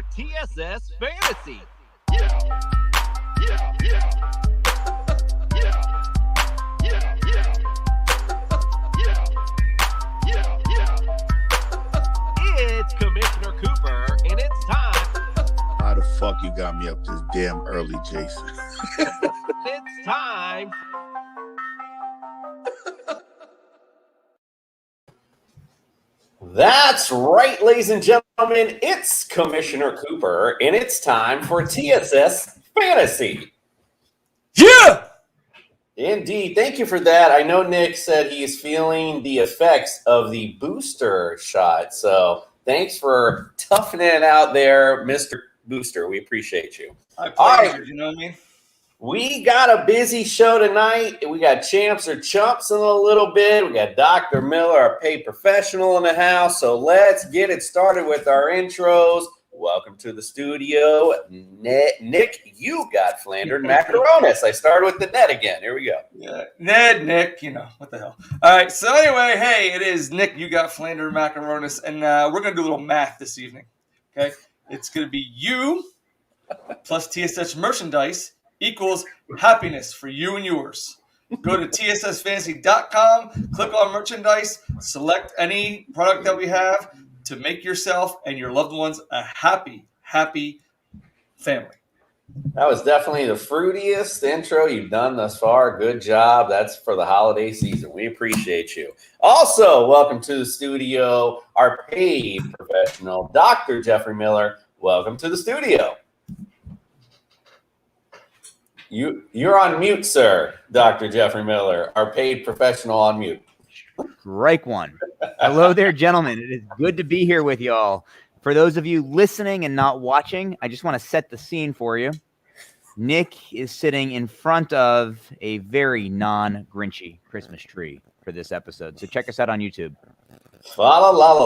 for TSS Fantasy. It's Commissioner Cooper, and it's time. How the fuck you got me up this damn early, Jason? It's time. That's right, ladies and gentlemen. It's Commissioner Cooper, and it's time for TSS Fantasy. Yeah! Indeed. Thank you for that. I know Nick said he's feeling the effects of the booster shot. So thanks for toughing it out there, Mr. Booster. We appreciate you. All right. You know what I mean? We got a busy show tonight. We got Champs or Chumps in a little bit. We got Dr. Miller, our paid professional, in the house. So let's get it started with our intros. Welcome to the studio. Nick, you got flandered macaronis. I started with the net again. Here we go. Yeah, Nick, you know, what the hell. All right, so anyway, hey, it is Nick, you got flandered macaronis, and we're going to do a little math this evening, okay? It's going to be you plus TSS merchandise equals happiness for you and yours. Go to tssfantasy.com, click on merchandise, select any product that we have to make yourself and your loved ones a happy family. That was definitely the fruitiest intro you've done thus far. Good job. That's for the holiday season. We appreciate you. Also, welcome to the studio, our paid professional, Dr. Jeffrey Miller. Welcome to the studio. You're on mute, sir, Dr. Jeffrey Miller, our paid professional on mute. Strike one. Hello there, gentlemen. It is good to be here with y'all. For those of you listening and not watching, I just want to set the scene for you. Nick is sitting in front of a very non-Grinchy Christmas tree for this episode. So check us out on YouTube. La la la la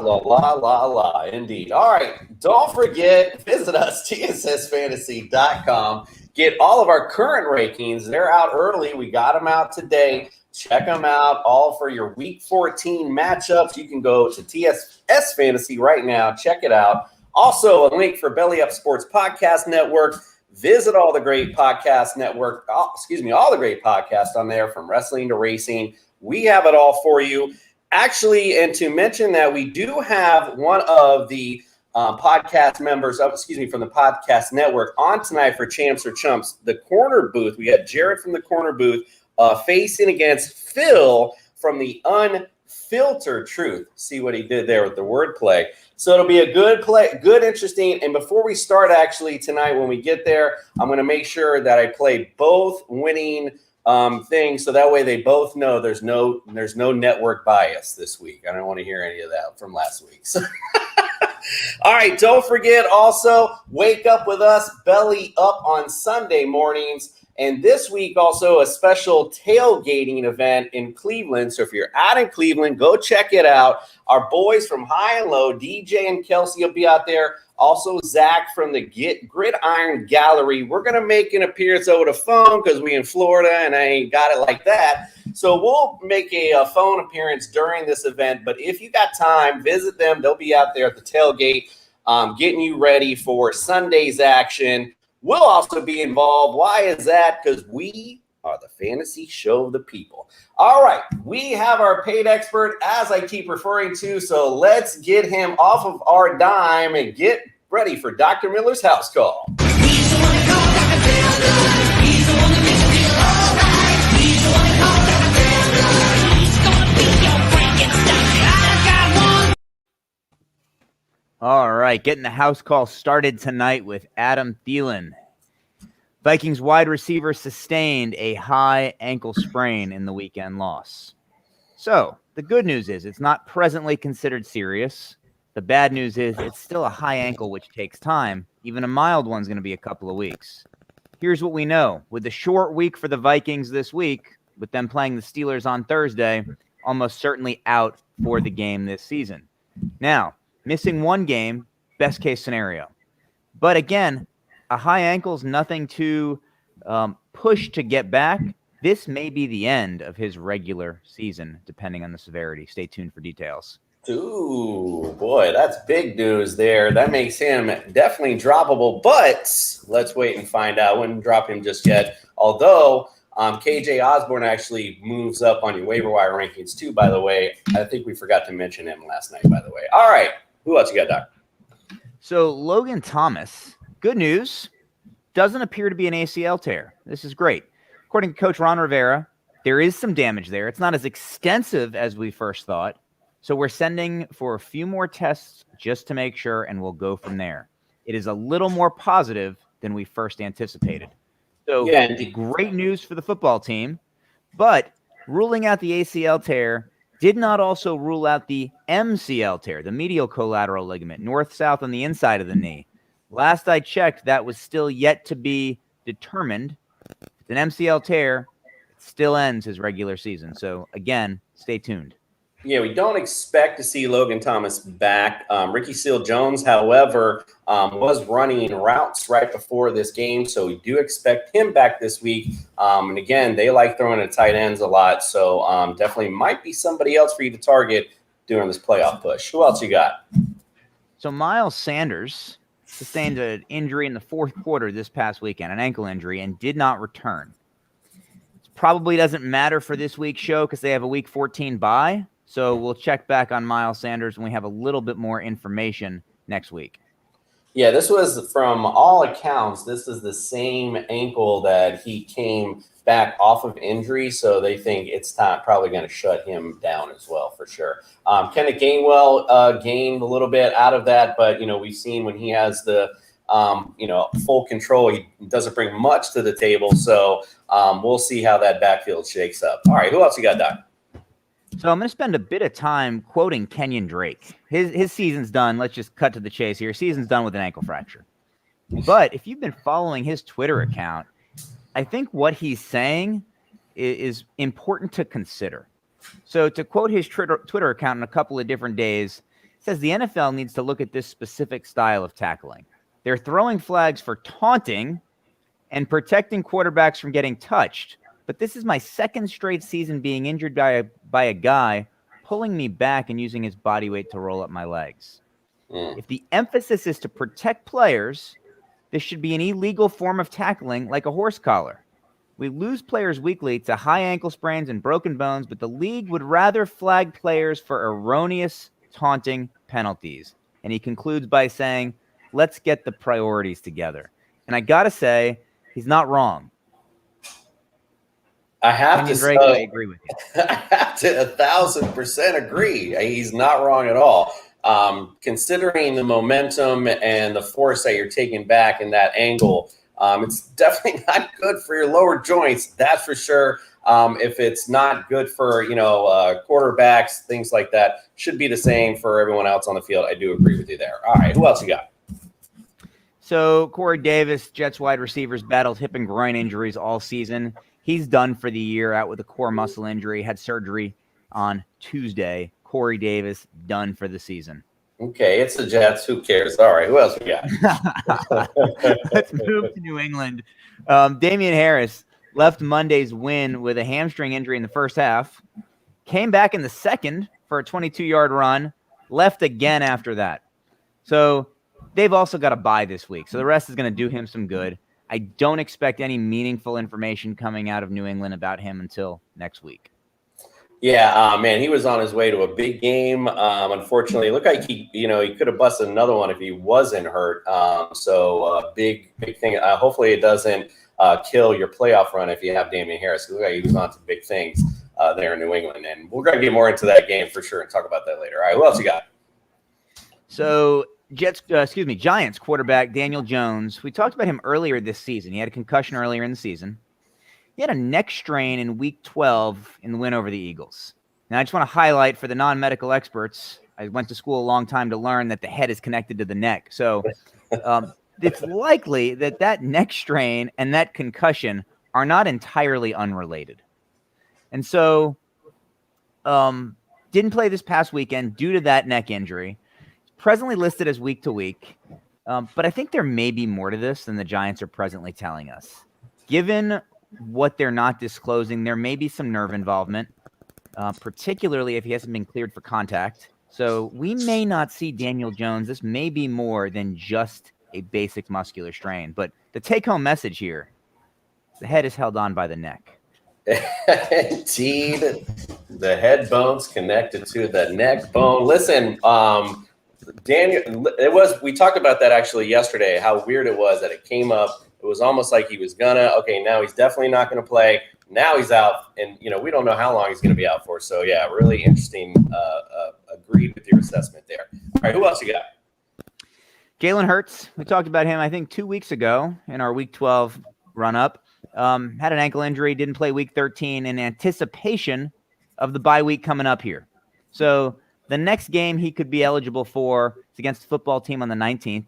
la la la la. Indeed. All right. Don't forget, visit us, tssfantasy.com. Get all of our current rankings. They're out early. We got them out today. Check them out. All for your Week 14 matchups. You can go to TSS Fantasy right now. Check it out. Also, a link for Belly Up Sports Podcast Network. Visit all the great podcast network. All the great podcasts on there, from wrestling to racing. We have it all for you. Actually, and to mention that we do have one of the podcast members, from the podcast network on tonight for Champs or Chumps, the corner booth. We got Jared from the corner booth facing against Phil from the Unfiltered Truth. See what he did there with the wordplay. So it'll be a good play, good, interesting. And before we start, actually, tonight, when we get there, I'm going to make sure that I play both winning things, so that way they both know there's no network bias this week. I don't want to hear any of that from last week. So all right, don't forget also, wake up with us, Belly Up, on Sunday mornings. And this week also a special tailgating event in Cleveland. So if you're out in Cleveland, go check it out. Our boys from High and Low, DJ and Kelsey, will be out there. Also, Zach from the Gridiron Gallery. We're going to make an appearance over the phone because we in Florida and I ain't got it like that. So we'll make a phone appearance during this event. But if you got time, visit them. They'll be out there at the tailgate getting you ready for Sunday's action. We'll also be involved. Why is that? Because we are the fantasy show of the people. All right, we have our paid expert, as I keep referring to, so let's get him off of our dime and get ready for Dr. Miller's house call. He's the one that called Dr. Miller. He's the one that makes you feel all right. He's the one that called Dr. Miller. He's gonna be your Frankenstein. I've got one. All right, getting the house call started tonight with Adam Thielen. Vikings wide receiver sustained a high ankle sprain in the weekend loss. So the good news is it's not presently considered serious. The bad news is it's still a high ankle, which takes time. Even a mild one's going to be a couple of weeks. Here's what we know. With the short week for the Vikings this week, with them playing the Steelers on Thursday, almost certainly out for the game this season. Now, missing one game, best case scenario. But again, a high ankle is nothing to push to get back. This may be the end of his regular season, depending on the severity. Stay tuned for details. Ooh, boy, that's big news there. That makes him definitely droppable, but let's wait and find out. Wouldn't drop him just yet. Although KJ Osborne actually moves up on your waiver wire rankings too, by the way. I think we forgot to mention him last night, by the way. All right. Who else you got, Doc? So Logan Thomas, good news, doesn't appear to be an ACL tear. This is great. According to Coach Ron Rivera, there is some damage there. It's not as extensive as we first thought. So we're sending for a few more tests just to make sure, and we'll go from there. It is a little more positive than we first anticipated. So great news for the football team, but ruling out the ACL tear did not also rule out the MCL tear, the medial collateral ligament, north-south on the inside of the knee. Last I checked, that was still yet to be determined. If it's an MCL tear, it still ends his regular season. So, again, stay tuned. Yeah, we don't expect to see Logan Thomas back. Ricky Seals-Jones, however, was running routes right before this game, so we do expect him back this week. And again, they like throwing at tight ends a lot, so definitely might be somebody else for you to target during this playoff push. Who else you got? So Miles Sanders sustained an injury in the fourth quarter this past weekend, an ankle injury, and did not return. It probably doesn't matter for this week's show because they have a Week 14 bye. So we'll check back on Miles Sanders when we have a little bit more information next week. Yeah, this was, from all accounts, this is the same ankle that he came back off of injury, so they think it's probably going to shut him down as well, for sure. Kenneth Gainwell gained a little bit out of that, but, we've seen when he has the, full control, he doesn't bring much to the table, so we'll see how that backfield shakes up. All right, who else you got, Doc? So I'm going to spend a bit of time quoting Kenyon Drake. His season's done. Let's just cut to the chase here. Season's done with an ankle fracture. But if you've been following his Twitter account, I think what he's saying is important to consider. So to quote his Twitter account in a couple of different days, it says the NFL needs to look at this specific style of tackling. They're throwing flags for taunting and protecting quarterbacks from getting touched. But this is my second straight season being injured by a guy pulling me back and using his body weight to roll up my legs. If the emphasis is to protect players, this should be an illegal form of tackling like a horse collar. We lose players weekly to high ankle sprains and broken bones, but the league would rather flag players for erroneous taunting penalties. And he concludes by saying, let's get the priorities together. And I got to say, he's not wrong. I have to say, I agree with you. I have to 1,000% agree. He's not wrong at all. Considering the momentum and the force that you're taking back in that angle, it's definitely not good for your lower joints. That's for sure. If it's not good for quarterbacks, things like that, should be the same for everyone else on the field. I do agree with you there. All right, who else you got? So Corey Davis, Jets wide receivers, battled hip and groin injuries all season. He's done for the year, out with a core muscle injury, had surgery on Tuesday. Corey Davis, done for the season. Okay, it's the Jets. Who cares? All right, who else we got? Let's move to New England. Damian Harris left Monday's win with a hamstring injury in the first half, came back in the second for a 22-yard run, left again after that. So they've also got a bye this week, so the rest is going to do him some good. I don't expect any meaningful information coming out of New England about him until next week. Yeah, man, he was on his way to a big game. Unfortunately, it looked like he could have busted another one if he wasn't hurt. So big thing. Hopefully, it doesn't kill your playoff run if you have Damian Harris. It looked like he was on to big things there in New England, and we're going to get more into that game for sure and talk about that later. All right, who else you got? So Giants quarterback Daniel Jones. We talked about him earlier this season. He had a concussion earlier in the season. He had a neck strain in Week 12 in the win over the Eagles. Now, I just want to highlight for the non-medical experts, I went to school a long time to learn that the head is connected to the neck. So it's likely that neck strain and that concussion are not entirely unrelated. And so didn't play this past weekend due to that neck injury. Presently listed as week to week, but I think there may be more to this than the Giants are presently telling us. Given what they're not disclosing, there may be some nerve involvement, particularly if he hasn't been cleared for contact. So we may not see Daniel Jones. This may be more than just a basic muscular strain. But the take-home message here, the head is held on by the neck. Indeed, the head bone's connected to the neck bone. Listen, Daniel, we talked about that actually yesterday, how weird it was that it came up. It was almost like he was okay, now he's definitely not gonna play. Now he's out, and we don't know how long he's gonna be out for. So yeah, really interesting. Agreed with your assessment there. All right, who else you got? Jalen Hurts. We talked about him, I think, 2 weeks ago in our Week 12 run-up. Had an ankle injury, didn't play Week 13 in anticipation of the bye week coming up here. So the next game he could be eligible for is against the football team on the 19th.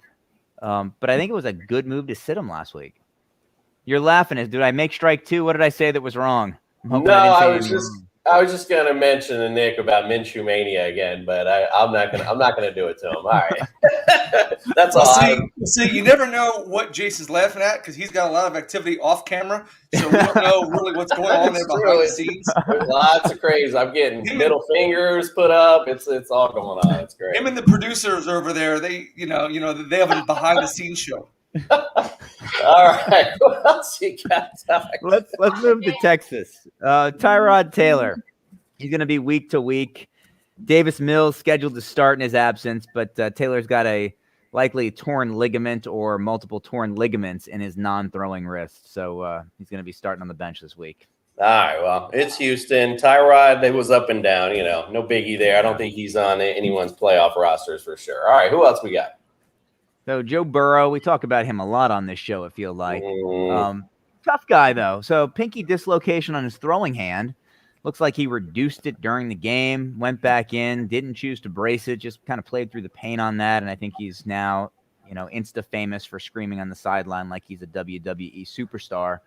But I think it was a good move to sit him last week. You're laughing. Did I make strike two? What did I say that was wrong? No, I was just gonna mention to Nick about Minshew Mania again, but I'm not gonna do it to him. All right, that's all. See, you never know what Jason's laughing at because he's got a lot of activity off camera, so we don't know really what's going on there behind the scenes. There's lots of crazy. I'm getting middle fingers put up. It's all going on. It's great. Him and the producers over there, they they have a behind the scenes show. All right, what else you got? Let's move to Texas. Tyrod Taylor, he's going to be week to week. Davis Mills scheduled to start in his absence, but Taylor's got a likely torn ligament or multiple torn ligaments in his non-throwing wrist, so he's going to be starting on the bench this week. All right, well, it's Houston. Tyrod, they was up and down, no biggie there. I don't think he's on anyone's playoff rosters for sure. All right, who else we got? So Joe Burrow, we talk about him a lot on this show, it feels like. Tough guy, though. So pinky dislocation on his throwing hand. Looks like he reduced it during the game, went back in, didn't choose to brace it, just kind of played through the pain on that. And I think he's now, Insta-famous for screaming on the sideline like he's a WWE superstar.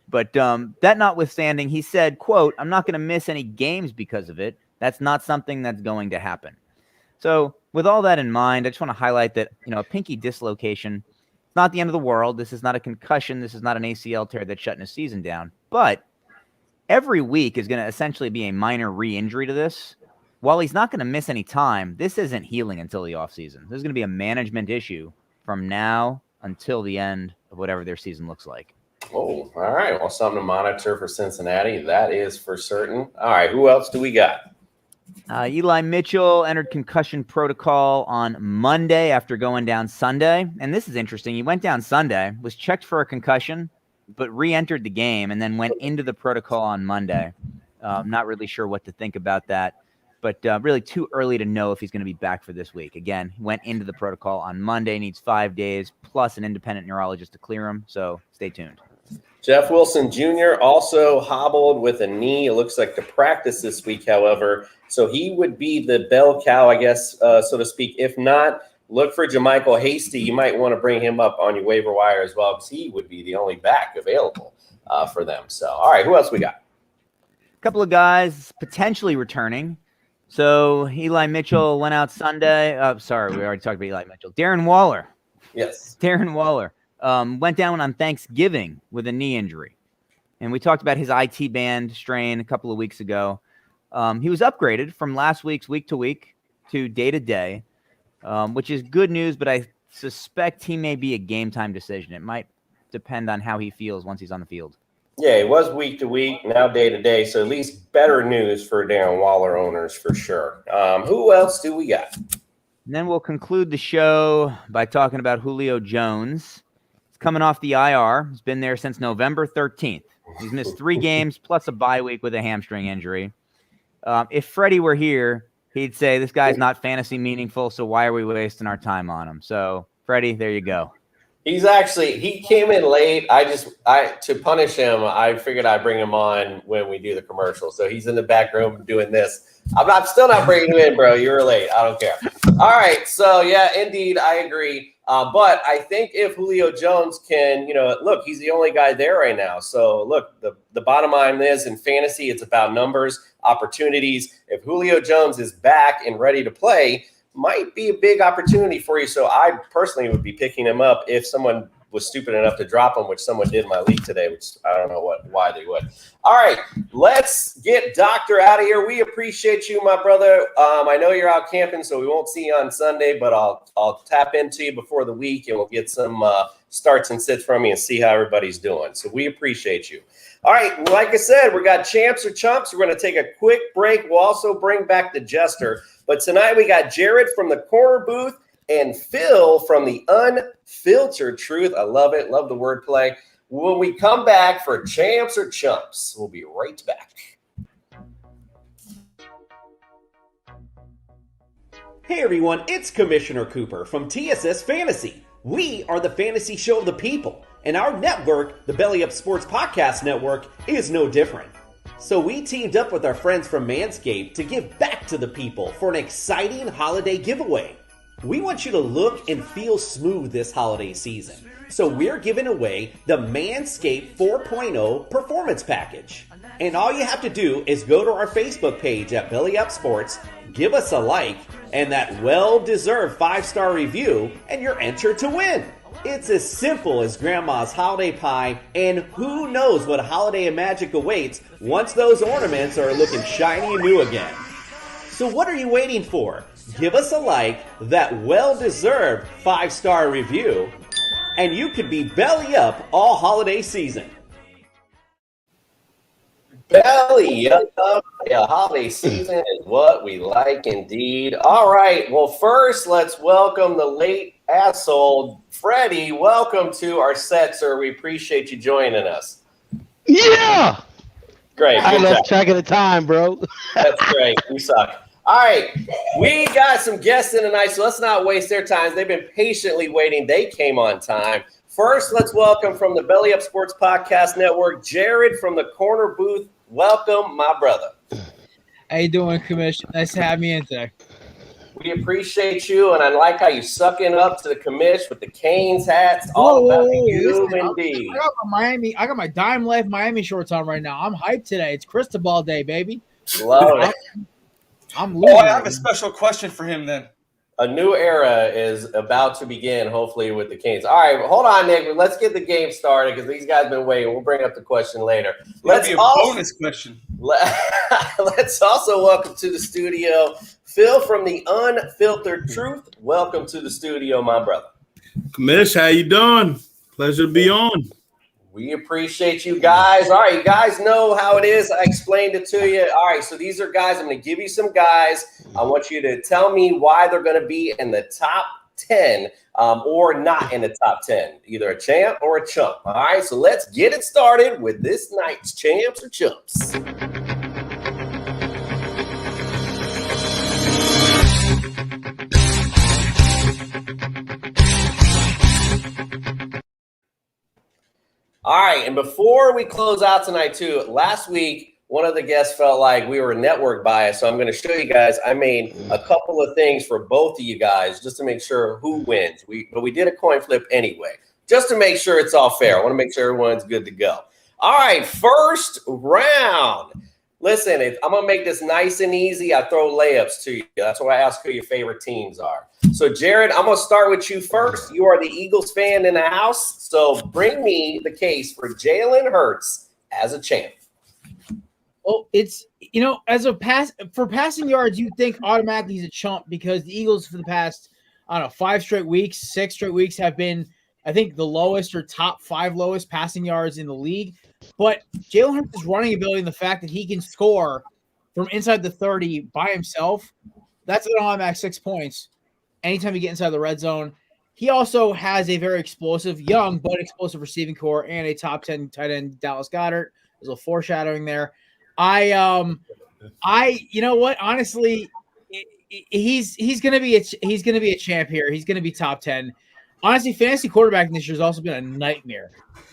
But that notwithstanding, he said, quote, "I'm not going to miss any games because of it. That's not something that's going to happen." So with all that in mind, I just want to highlight that, a pinky dislocation, it's not the end of the world. This is not a concussion. This is not an ACL tear that's shutting his season down. But every week is going to essentially be a minor re-injury to this. While he's not going to miss any time, this isn't healing until the offseason. This is going to be a management issue from now until the end of whatever their season looks like. Oh, all right. Well, something to monitor for Cincinnati. That is for certain. All right, who else do we got? Eli Mitchell entered concussion protocol on Monday after going down Sunday. And this is interesting. He went down Sunday, was checked for a concussion, but re-entered the game and then went into the protocol on Monday. Not really sure what to think about that, but really too early to know if he's going to be back for this week. Again, he went into the protocol on Monday, needs 5 days, plus an independent neurologist to clear him. So stay tuned. Jeff Wilson Jr. also hobbled with a knee. It looks like to practice this week, however. So he would be the bell cow, I guess, so to speak. If not, look for JaMychal Hasty. You might want to bring him up on your waiver wire as well because he would be the only back available for them. So, all right, who else we got? A couple of guys potentially returning. So Eli Mitchell went out Sunday. Sorry, we already talked about Eli Mitchell. Darren Waller. Yes. Darren Waller. Went down on Thanksgiving with a knee injury. And we talked about his IT band strain a couple of weeks ago. He was upgraded from last week's week to week to day to day, which is good news, but I suspect he may be a game time decision. It might depend on how he feels once he's on the field. Yeah, it was week to week, now day to day. So at least better news for Darren Waller owners for sure. Who else do we got? And then we'll conclude the show by talking about Julio Jones. Coming off the IR. He's been there since November 13th. He's missed 3 games plus a bye week with a hamstring injury. If Freddie were here, he'd say this guy's not fantasy meaningful, so why are we wasting our time on him? So, Freddie, there you go. He came in late. To punish him, I figured I'd bring him on when we do the commercial. So he's in the back room doing this. I'm still not bringing you in, bro. You were late. I don't care. All right. So, yeah, indeed, I agree. But I think if Julio Jones can, look, he's the only guy there right now. So, look, the bottom line is in fantasy, it's about numbers, opportunities. If Julio Jones is back and ready to play, might be a big opportunity for you. So I personally would be picking him up if someone was stupid enough to drop them, which someone did in my league today, which I don't know why they would. All right, let's get Doctor out of here. We appreciate you, my brother. I know you're out camping, so we won't see you on Sunday, but I'll tap into you before the week, and we'll get some starts and sits from you and see how everybody's doing. So we appreciate you. All right, like I said, we got Champs or Chumps. We're going to take a quick break. We'll also bring back the Jester. But tonight we got Jared from the corner booth and Phil from the Unfiltered Truth. I love it. Love the wordplay. When we come back for Champs or Chumps, we'll be right back. Hey, everyone. It's Commissioner Cooper from TSS Fantasy. We are the fantasy show of the people, and our network, the Belly Up Sports Podcast Network, is no different. So we teamed up with our friends from Manscaped to give back to the people for an exciting holiday giveaway. We want you to look and feel smooth this holiday season. So we're giving away the Manscaped 4.0 Performance Package. And all you have to do is go to our Facebook page at Belly Up Sports, give us a like, and that well-deserved 5-star review, and you're entered to win. It's as simple as Grandma's holiday pie, and who knows what holiday magic awaits once those ornaments are looking shiny and new again. So what are you waiting for? Give us a like, that well-deserved 5-star review, and you could be belly up all holiday season. Belly up, yeah, holiday season is what we like indeed. All right, well, first, let's welcome the late asshole, Freddie. Welcome to our set, sir. We appreciate you joining us. Yeah! Great. I lost track of the time, bro. That's great. We suck. All right, we got some guests in tonight, so let's not waste their time. They've been patiently waiting. They came on time. First, let's welcome from the Belly Up Sports Podcast Network, Jared from the corner booth. Welcome, my brother. How you doing, Commission? Nice to have me in today. We appreciate you, and I like how you sucking up to the commish with the Canes hats. All about you, indeed. I got my Dime Life Miami shorts on right now. I'm hyped today. It's Cristobal Day, baby. Love it. I'm losing. Oh, I have a special question for him then. A new era is about to begin, hopefully, with the Canes. All right, hold on, Nick. Let's get the game started because these guys have been waiting. We'll bring up the question later. Let's be a bonus question. Let's also welcome to the studio Phil from the Unfiltered Truth. Welcome to the studio, my brother. Commish, how you doing? Pleasure to be on. We appreciate you guys. All right, you guys know how it is. I explained it to you. All right, so these are guys. I'm going to give you some guys. I want you to tell me why they're going to be in the top 10 or not in the top 10, either a champ or a chump. All right, so let's get it started with this night's Champs or Chumps. All right, and before we close out tonight, too, last week, one of the guests felt like we were network biased, so I'm going to show you guys. I made a couple of things for both of you guys just to make sure who wins. But we did a coin flip anyway, just to make sure it's all fair. I want to make sure everyone's good to go. All right, first round. Listen, I'm going to make this nice and easy. I throw layups to you. That's why I ask who your favorite teams are. So, Jared, I'm going to start with you first. You are the Eagles fan in the house, so bring me the case for Jalen Hurts as a champ. Well, it's, as a for passing yards, you'd think automatically he's a chump because the Eagles for the past, 5 straight weeks, 6 straight weeks have been, I think, the lowest or top 5 lowest passing yards in the league. But Jalen Hurts' running ability and the fact that he can score from inside the 30 by himself, that's an automatic 6 points anytime you get inside the red zone. He also has a very explosive, young but explosive receiving core and a top 10 tight end, Dallas Goedert. There's a little foreshadowing there. You know what? Honestly, he's gonna be a champ here. He's gonna be top 10. Honestly, fantasy quarterbacking this year has also been a nightmare.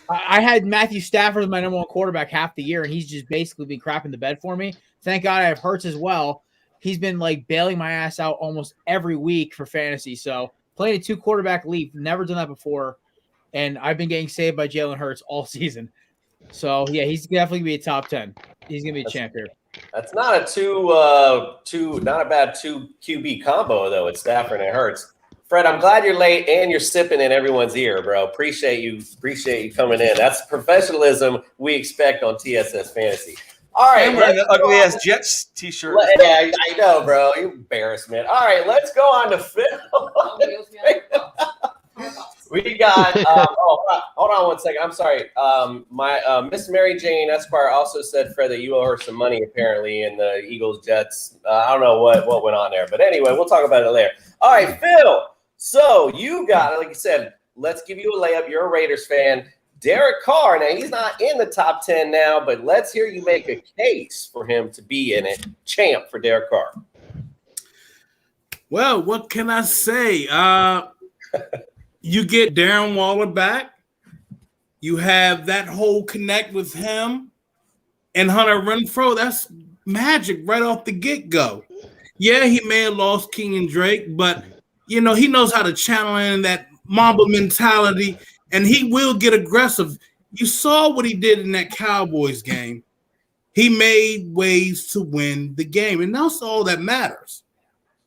I had Matthew Stafford as my number 1 quarterback half the year, and he's just basically been crapping the bed for me. Thank God I have Hurts as well. He's been like bailing my ass out almost every week for fantasy. So playing a 2 quarterback league, never done that before, and I've been getting saved by Jalen Hurts all season. So yeah, he's definitely gonna be a top 10. He's gonna be a champ here. That's not a not a bad 2 QB combo though. It's Stafford and Hurts. Fred, I'm glad you're late and you're sipping in everyone's ear, bro. Appreciate you coming in. That's professionalism we expect on TSS Fantasy. All right, I'm wearing the ugly ass Jets t-shirt. Yeah, I know, bro. You embarrassment. All right, let's go on to Phil. We got. Hold on one second. I'm sorry. My Miss Mary Jane Esquire also said, Fred, that you owe her some money apparently in the Eagles Jets. I don't know what went on there, but anyway, we'll talk about it later. All right, Phil. So you got, like I said, let's give you a layup. You're a Raiders fan. Derek Carr. Now he's not in the top 10 now, but let's hear you make a case for him to be in it. Champ for Derek Carr. Well, what can I say? You get Darren Waller back. You have that whole connect with him and Hunter Renfrow. That's magic right off the get-go. Yeah, he may have lost Kenyon Drake, but, he knows how to channel in that Mamba mentality, and he will get aggressive. You saw what he did in that Cowboys game. He made ways to win the game, and that's all that matters.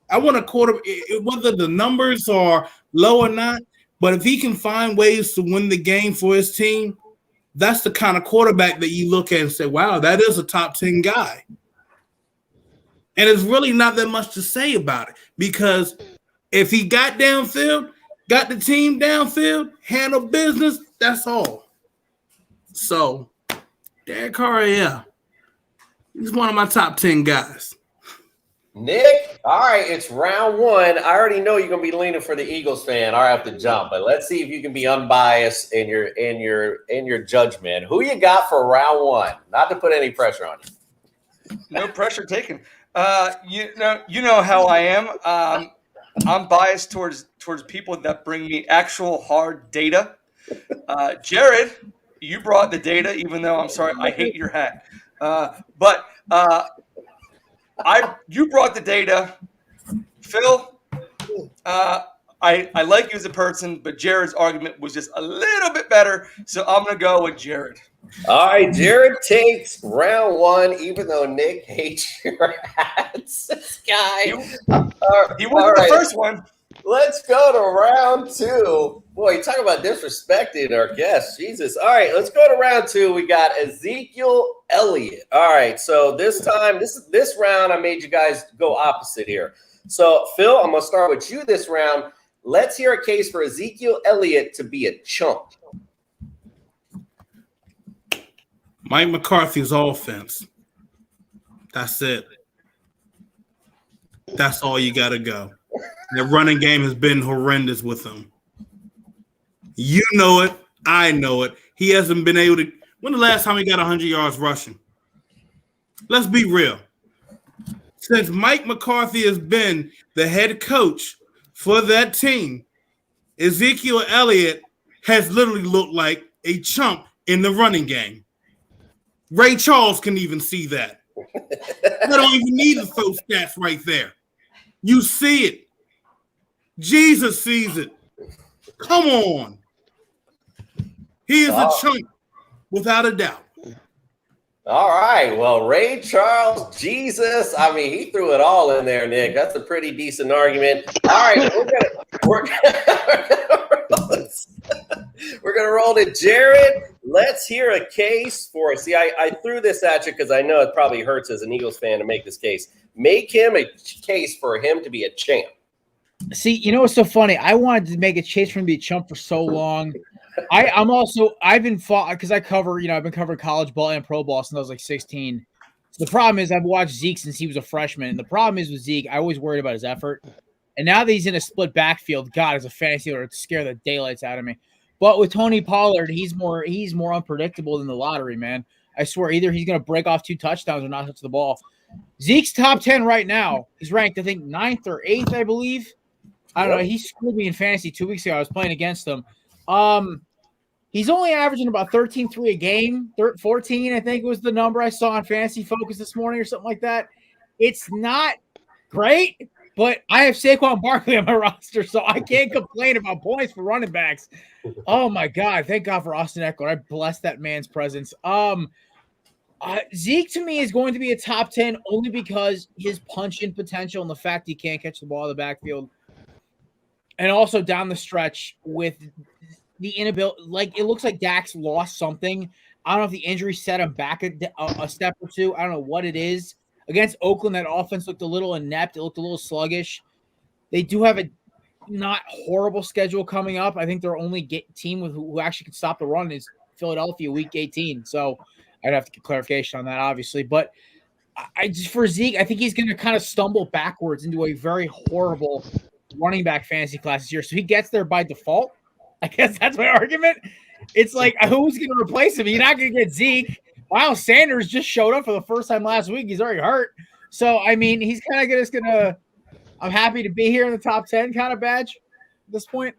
I want a quarter, whether the numbers are low or not, but if he can find ways to win the game for his team, that's the kind of quarterback that you look at and say, wow, that is a top 10 guy. And it's really not that much to say about it, because if he got downfield, got the team downfield, handled business, that's all. So, Derek Carr, yeah, he's one of my top 10 guys. Nick, all right, it's round one. I already know you're gonna be leaning for the Eagles fan right off the jump, but let's see if you can be unbiased in your judgment. Who you got for round one? Not to put any pressure on you. No pressure taken. You know how I am. I'm biased towards people that bring me actual hard data. Jared, you brought the data, even though I'm sorry, I hate your hat. But you brought the data. Phil, I like you as a person, but Jared's argument was just a little bit better, so I'm going to go with Jared. All right, Jared takes round one, even though Nick hates your hats. This guy. He wasn't the first one. Let's go to round two. Boy, you talk about disrespecting our guests. Jesus. All right, let's go to round two. We got Ezekiel Elliott. All right, so this time, this round, I made you guys go opposite here. So, Phil, I'm going to start with you this round. Let's hear a case for Ezekiel Elliott to be a chump. Mike McCarthy's offense. That's it. That's all you got to go. The running game has been horrendous with him. You know it. I know it. He hasn't been able to. When the last time he got 100 yards rushing? Let's be real. Since Mike McCarthy has been the head coach for that team, Ezekiel Elliott has literally looked like a chump in the running game. Ray Charles can even see that. I don't even need to throw stats right there. You see it. Jesus sees it. Come on. He is a chump, without a doubt. All right. Well, Ray Charles, Jesus. I mean, he threw it all in there, Nick. That's a pretty decent argument. All right. We're gonna roll to Jared. Let's hear a case for it. See, I threw this at you because I know it probably hurts as an Eagles fan to make this case. Make him a case for him to be a champ. See, you know what's so funny? I wanted to make a chase for him to be a chump for so long. I've been fought because I've been covering college ball and pro ball since I was like 16. So the problem is I've watched Zeke since he was a freshman. And the problem is with Zeke, I always worried about his effort. And now that he's in a split backfield, God, as a fantasy owner, it scare the daylights out of me. But with Tony Pollard, he's more unpredictable than the lottery, man. I swear, either he's going to break off 2 touchdowns or not touch the ball. Zeke's top 10 right now. He's ranked, I think, 9th or 8th, I believe. I don't know. He screwed me in fantasy 2 weeks ago. I was playing against him. He's only averaging about 13.3 a game. 14, I think, was the number I saw on Fantasy Focus this morning or something like that. It's not great, but I have Saquon Barkley on my roster, so I can't complain about points for running backs. Oh, my God. Thank God for Austin Eckler. I bless that man's presence. Zeke, to me, is going to be a top 10 only because his punch-in potential and the fact he can't catch the ball in the backfield. And also down the stretch with the inability, like it looks like Dax lost something. I don't know if the injury set him back a step or two. I don't know what it is. Against Oakland, that offense looked a little inept. It looked a little sluggish. They do have a not horrible schedule coming up. I think their only team who actually can stop the run is Philadelphia, Week 18. So I'd have to get clarification on that, obviously. But I just for Zeke, I think he's going to kind of stumble backwards into a very horrible running back fantasy class this year. So he gets there by default. I guess that's my argument. It's like, who's going to replace him? You're not going to get Zeke. Miles Sanders just showed up for the first time last week. He's already hurt. So, I mean, he's kind of just going to – I'm happy to be here in the top 10 kind of badge at this point.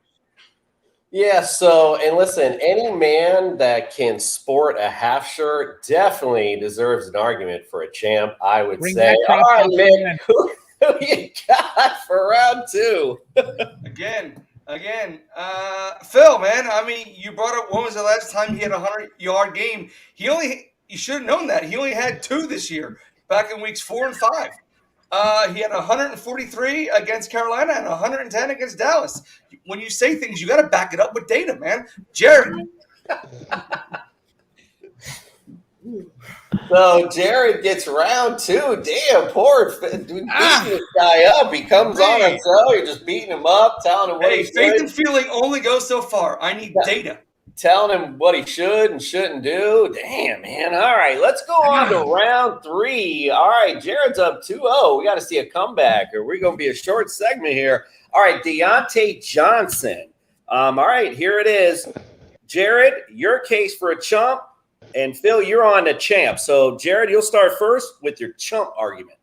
Yeah, so, and listen, any man that can sport a half shirt definitely deserves an argument for a champ, I would say. All right, Mick, who you got for round 2? Again, Phil, man. I mean, you brought up when was the last time he had a 100-yard game? You should have known that. He only had 2 this year, back in weeks 4 and 5. He had 143 against Carolina and 110 against Dallas. When you say things, you got to back it up with data, man. Jared. So Jared gets round 2. Damn, poor. We beating this guy up. He comes on our show. You're just beating him up, telling him what he should. Faith and feeling only goes so far. I need data. Telling him what he should and shouldn't do. Damn, man. All right, let's go on to round 3. All right, Jared's up 2-0. We got to see a comeback, or we're going to be a short segment here. All right, Deontay Johnson. All right, here it is. Jared, your case for a chump, and Phil, you're on the champ. So, Jared, you'll start first with your chump argument.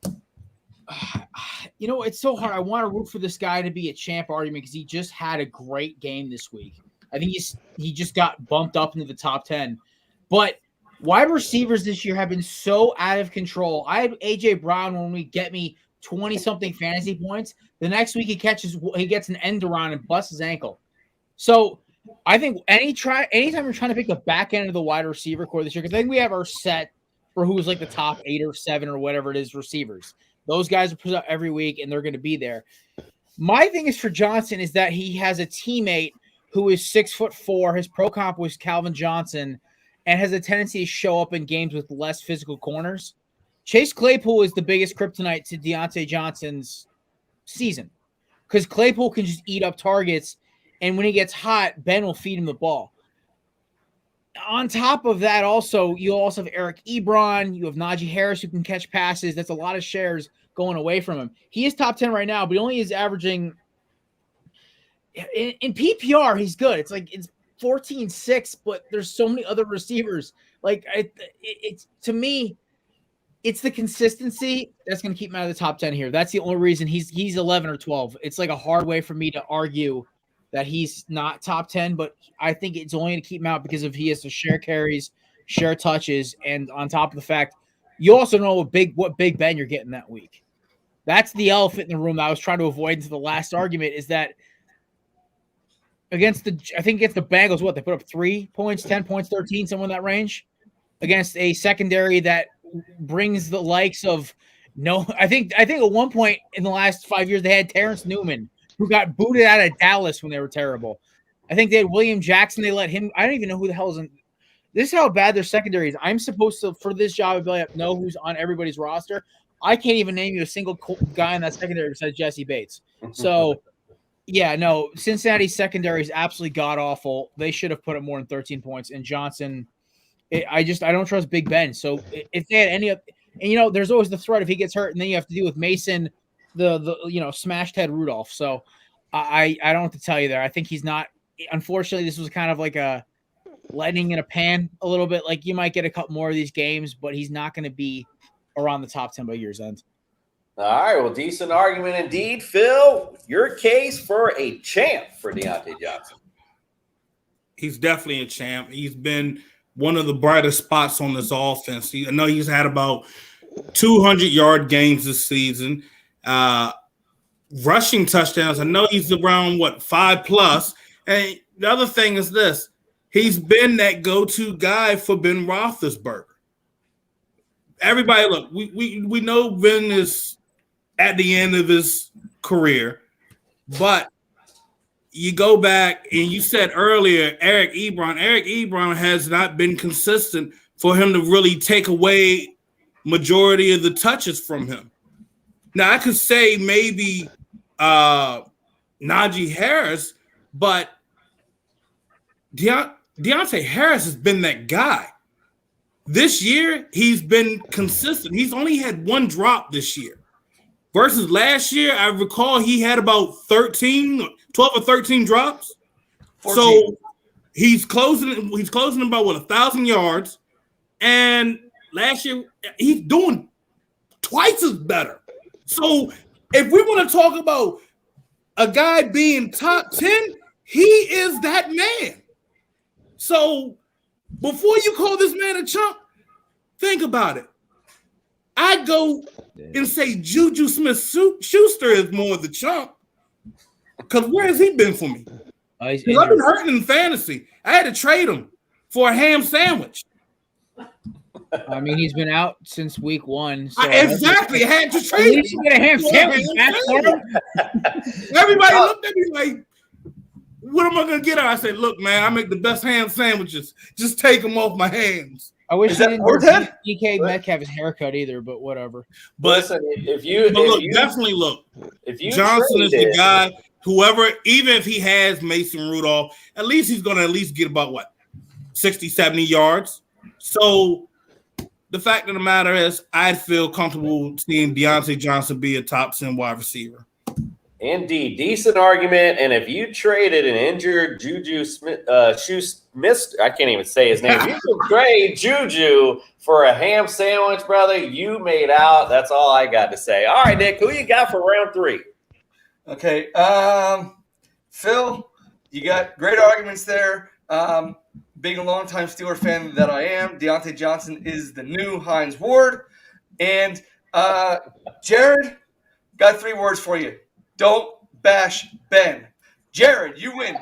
You know, it's so hard. I want to root for this guy to be a champ argument because he just had a great game this week. I think he just got bumped up into the top 10. But wide receivers this year have been so out of control. I had A.J. Brown when we get me 20-something fantasy points. The next week he gets an end around and busts his ankle. So I think anytime you're trying to pick the back end of the wide receiver core this year, because I think we have our set for who's like the top 8 or 7 or whatever it is receivers. Those guys are put up every week and they're going to be there. My thing is for Johnson is that he has a teammate who is 6'4". His pro comp was Calvin Johnson and has a tendency to show up in games with less physical corners. Chase Claypool is the biggest kryptonite to Deontay Johnson's season because Claypool can just eat up targets, and when he gets hot, Ben will feed him the ball. On top of that, you also have Eric Ebron. You have Najee Harris who can catch passes. That's a lot of shares going away from him. He is top 10 right now, but he only is averaging – in PPR, he's good. It's like it's 14-6, but there's so many other receivers. Like it's to me, it's the consistency that's going to keep him out of the top 10 here. That's the only reason he's 11 or 12. It's like a hard way for me to argue that he's not top 10, but I think it's only going to keep him out because he has to share carries, share touches, and on top of the fact, you also know what Big Ben you're getting that week. That's the elephant in the room that I was trying to avoid into the last argument is that against the Bengals, they put up 3 points, 10 points, 13, somewhere in that range, against a secondary that brings the likes of I think at one point in the last 5 years they had Terrence Newman, who got booted out of Dallas when they were terrible. I think they had William Jackson. They let him. I don't even know who the hell is in. This is how bad their secondary is. I'm supposed to, for this job, know who's on everybody's roster. I can't even name you a single guy in that secondary besides Jesse Bates. So. Yeah, no, Cincinnati's secondary is absolutely god-awful. They should have put up more than 13 points. And Johnson, I don't trust Big Ben. So if they had any – and, there's always the threat if he gets hurt, and then you have to deal with Mason, the smashed head Rudolph. So I don't have to tell you there. I think he's not – unfortunately, this was kind of like a lightning in a pan a little bit. Like you might get a couple more of these games, but he's not going to be around the top 10 by year's end. All right, well, decent argument indeed. Phil, your case for a champ for Deontay Johnson. He's definitely a champ. He's been one of the brightest spots on this offense. I know he's had about 200-yard games this season. Rushing touchdowns, I know he's around, 5+. And the other thing is this. He's been that go-to guy for Ben Roethlisberger. Everybody, look, we know Ben is – at the end of his career, but you go back and you said earlier, Eric Ebron. Eric Ebron has not been consistent for him to really take away majority of the touches from him. Now, I could say maybe Najee Harris, but Deontay Harris has been that guy. This year, he's been consistent. He's only had one drop this year. Versus last year, I recall he had about 12 or 13 drops. 14. So he's closing about 1,000 yards. And last year, he's doing twice as better. So if we want to talk about a guy being top 10, he is that man. So before you call this man a chump, think about it. I'd go and say Juju Smith-Schuster is more the chump. Because where has he been for me? I've been hurting in fantasy. I had to trade him for a ham sandwich. I mean, he's been out since week 1. So exactly. I had to trade him. Get a ham sandwich back for him. Everybody looked at me like, what am I going to get? I said, look, man, I make the best ham sandwiches. Just take them off my hands. I wish he didn't give DK Metcalf his haircut either, but whatever. But listen, if you Johnson is the guy, whoever, even if he has Mason Rudolph, at least he's going to at least get about 60, 70 yards. So the fact of the matter is, I'd feel comfortable seeing Deontay Johnson be a top 10 wide receiver. Indeed, decent argument. And if you traded an injured Juju Smith, I can't even say his name. You could trade Juju for a ham sandwich, brother. You made out. That's all I got to say. All right, Nick, who you got for round 3? Okay, Phil, you got great arguments there. Being a longtime Steeler fan that I am, Deontay Johnson is the new Hines Ward. And Jared, got 3 words for you. Don't bash Ben. Jared, you win.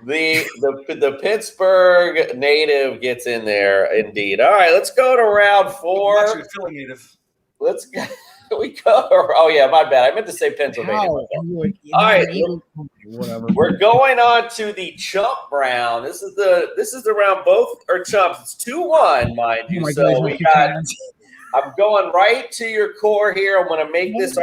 The Pittsburgh native gets in there, indeed. All right, let's go to round 4. Actually, a Philly native. Let's go. We go. Oh yeah, my bad. I meant to say Pennsylvania. All right, whatever. We're going on to the chump round. This is the round both are chumps. It's 2-1, mind you. So we got. I'm going right to your core here. I'm going to make this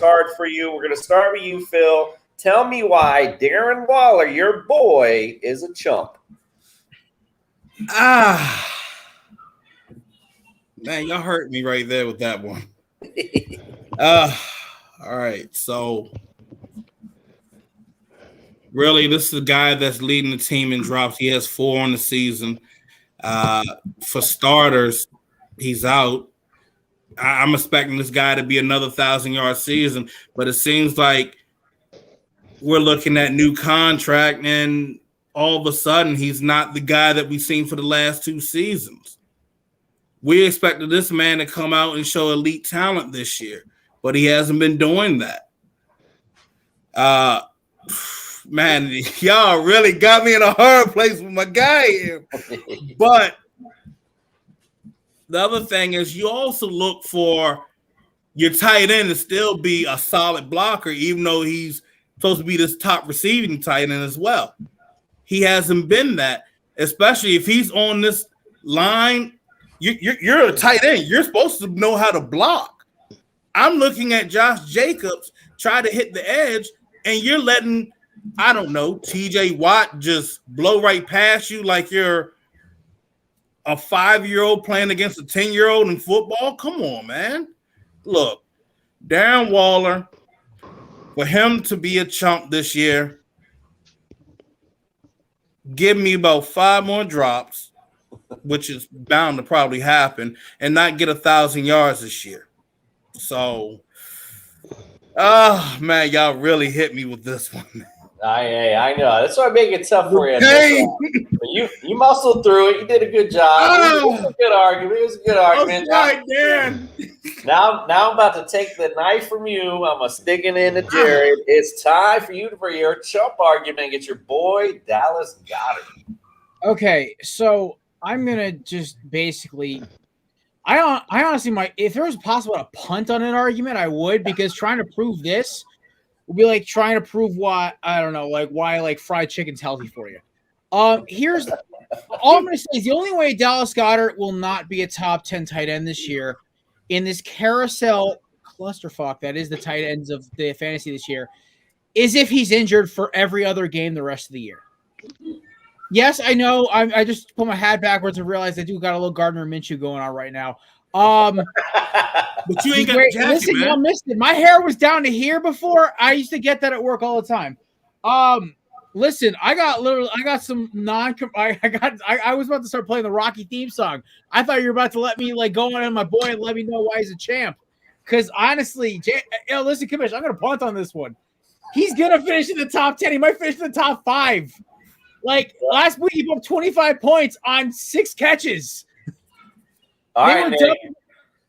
hard for you. We're going to start with you, Phil. Tell me why Darren Waller, your boy, is a chump. Man, y'all hurt me right there with that one. All right. So, really, this is the guy that's leading the team in drops. He has 4 on the season. For starters, he's out. I'm expecting this guy to be another 1,000-yard season, but it seems like we're looking at new contract, and all of a sudden he's not the guy that we've seen for the last 2 seasons. We expected this man to come out and show elite talent this year, but he hasn't been doing that. Man, y'all really got me in a hard place with my guy here. But the other thing is you also look for your tight end to still be a solid blocker, even though he's supposed to be this top receiving tight end as well. He hasn't been that, especially if he's on this line. You're a tight end. You're supposed to know how to block. I'm looking at Josh Jacobs try to hit the edge, and you're letting, I don't know, TJ Watt just blow right past you like you're a 5-year-old playing against a 10-year-old in football? Come on, man. Look, Darren Waller, for him to be a chump this year, give me about 5 more drops, which is bound to probably happen, and not get 1,000 yards this year. So, man, y'all really hit me with this one. I know. That's why I make it tough for you. Okay. You muscled through it. You did a good job. It was a good argument. It was a good argument. Right, Dan. Now I'm about to take the knife from you. I'm going to stick it into Jared. It's time for you for your chump argument. Get your boy Dallas Goedert. Okay, so I'm gonna just basically. I honestly might. If there was possible to punt on an argument, I would, because trying to prove this will be like trying to prove why why fried chicken's healthy for you. Here's all I'm going to say is the only way Dallas Goedert will not be a top 10 tight end this year in this carousel clusterfuck that is the tight ends of the fantasy this year is if he's injured for every other game the rest of the year. Yes, I know. I just put my hat backwards and realized I do got a little Gardner Minshew going on right now. But you ain't got the jacket, Listen, man. y'all missed it. My hair was down to here before. I used to get that at work all the time. Listen, I got some I was about to start playing the Rocky theme song. I thought you were about to let me go on my boy and let me know why he's a champ. Because honestly, listen, Commish, I'm gonna punt on this one. He's gonna finish in the top 10. He might finish in the top 5. Last week, he put up 25 points on 6 catches. All right, Nick.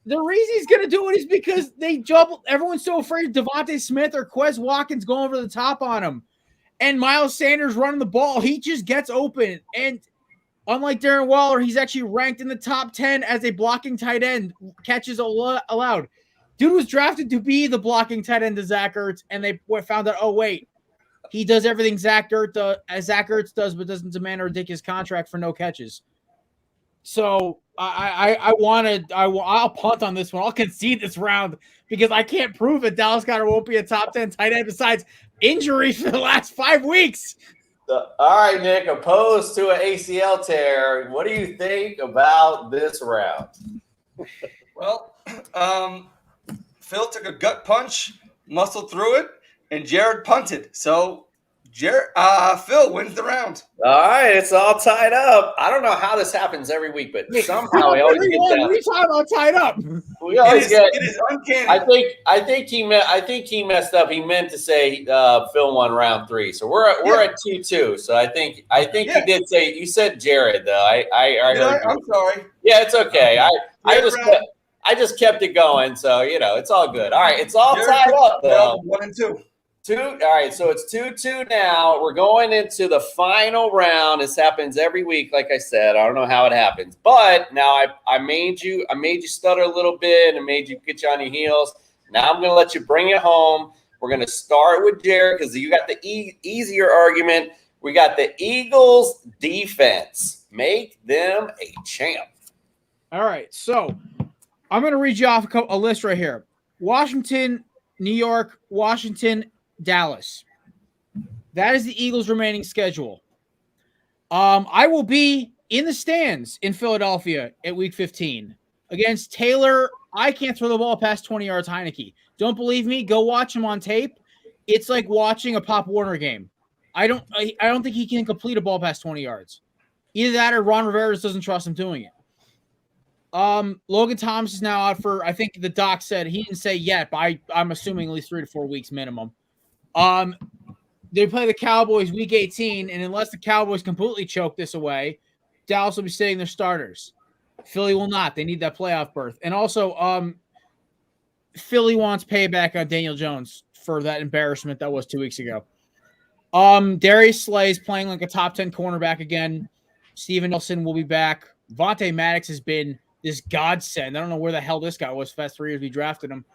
The reason he's going to do it is because everyone's so afraid of Devontae Smith or Quez Watkins going over the top on him. And Miles Sanders running the ball, he just gets open. And unlike Darren Waller, he's actually ranked in the top 10 as a blocking tight end, catches allowed. Dude was drafted to be the blocking tight end to Zach Ertz, and they found out, oh, wait, he does everything Zach Ertz does, but doesn't demand a ridiculous contract for no catches. So I'll punt on this one. I'll concede this round because I can't prove that Dallas Goedert won't be a top 10 tight end besides injuries for the last 5 weeks. All right, Nick, opposed to an ACL tear, what do you think about this round? Well, Phil took a gut punch, muscled through it, and Jared punted. So Phil wins the round. All right, it's all tied up. I don't know how this happens every week, but somehow we always get down. What are you talking about tied up? We always It is uncanny. I think he messed up. He meant to say Phil won round 3. So we're at 2-2. So I think he did say you said Jared though. I heard I'm sorry. Yeah, it's okay. I just kept it going. So it's all good. All right, it's all tied up though. 1 and 2. All right, so it's 2-2 now. We're going into the final round. This happens every week, like I said. I don't know how it happens, but now I made you stutter a little bit and made you get you on your heels. Now I'm going to let you bring it home. We're going to start with Jared because you got the easier argument. We got the Eagles defense. Make them a champ. All right, so I'm going to read you off a list right here. Washington, New York, Washington, Dallas. That is the Eagles' remaining schedule. I will be in the stands in Philadelphia at Week 15 against Taylor. I can't throw the ball past 20 yards. Heineke. Don't believe me? Go watch him on tape. It's like watching a Pop Warner game. I don't think he can complete a ball past 20 yards. Either that or Ron Rivera just doesn't trust him doing it. Logan Thomas is now out for, I think the doc said, he didn't say yet, but I'm assuming at least 3 to 4 weeks minimum. They play the Cowboys Week 18, and unless the Cowboys completely choke this away, Dallas will be sitting their starters. Philly will not. They need that playoff berth. And also, Philly wants payback on Daniel Jones for that embarrassment that was 2 weeks ago. Darius Slay is playing like a top 10 cornerback again. Steven Nelson will be back. Vontae Maddox has been this godsend. I don't know where the hell this guy was for the past 3 years we drafted him.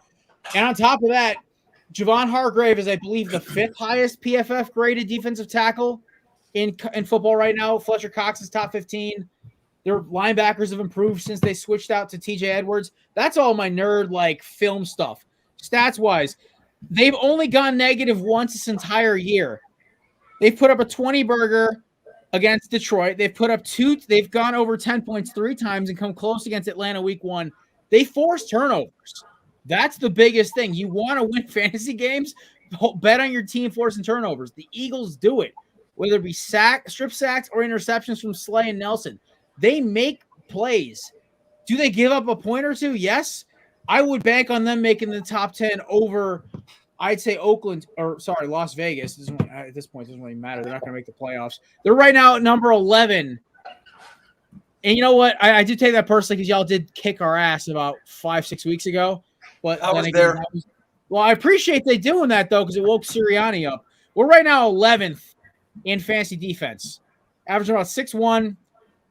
And on top of that, Javon Hargrave is, I believe, the 5th highest PFF graded defensive tackle in football right now. Fletcher Cox is top 15. Their linebackers have improved since they switched out to TJ Edwards. That's all my nerd film stuff. Stats wise, they've only gone negative once this entire year. They've put up a 20 burger against Detroit. They've put up 2. They've gone over 10 points 3 times and come close against Atlanta Week 1. They force turnovers. That's the biggest thing. You want to win fantasy games? Bet on your team forcing turnovers. The Eagles do it, whether it be strip sacks or interceptions from Slay and Nelson. They make plays. Do they give up a point or two? Yes. I would bank on them making the top 10 over, I'd say Las Vegas. At this point, it doesn't really matter. They're not going to make the playoffs. They're right now at number 11. And you know what? I do take that personally because y'all did kick our ass about 5-6 weeks ago. But I was there. Well, I appreciate they doing that, though, because it woke Sirianni up. We're right now 11th in fantasy defense, averaging about 6-1.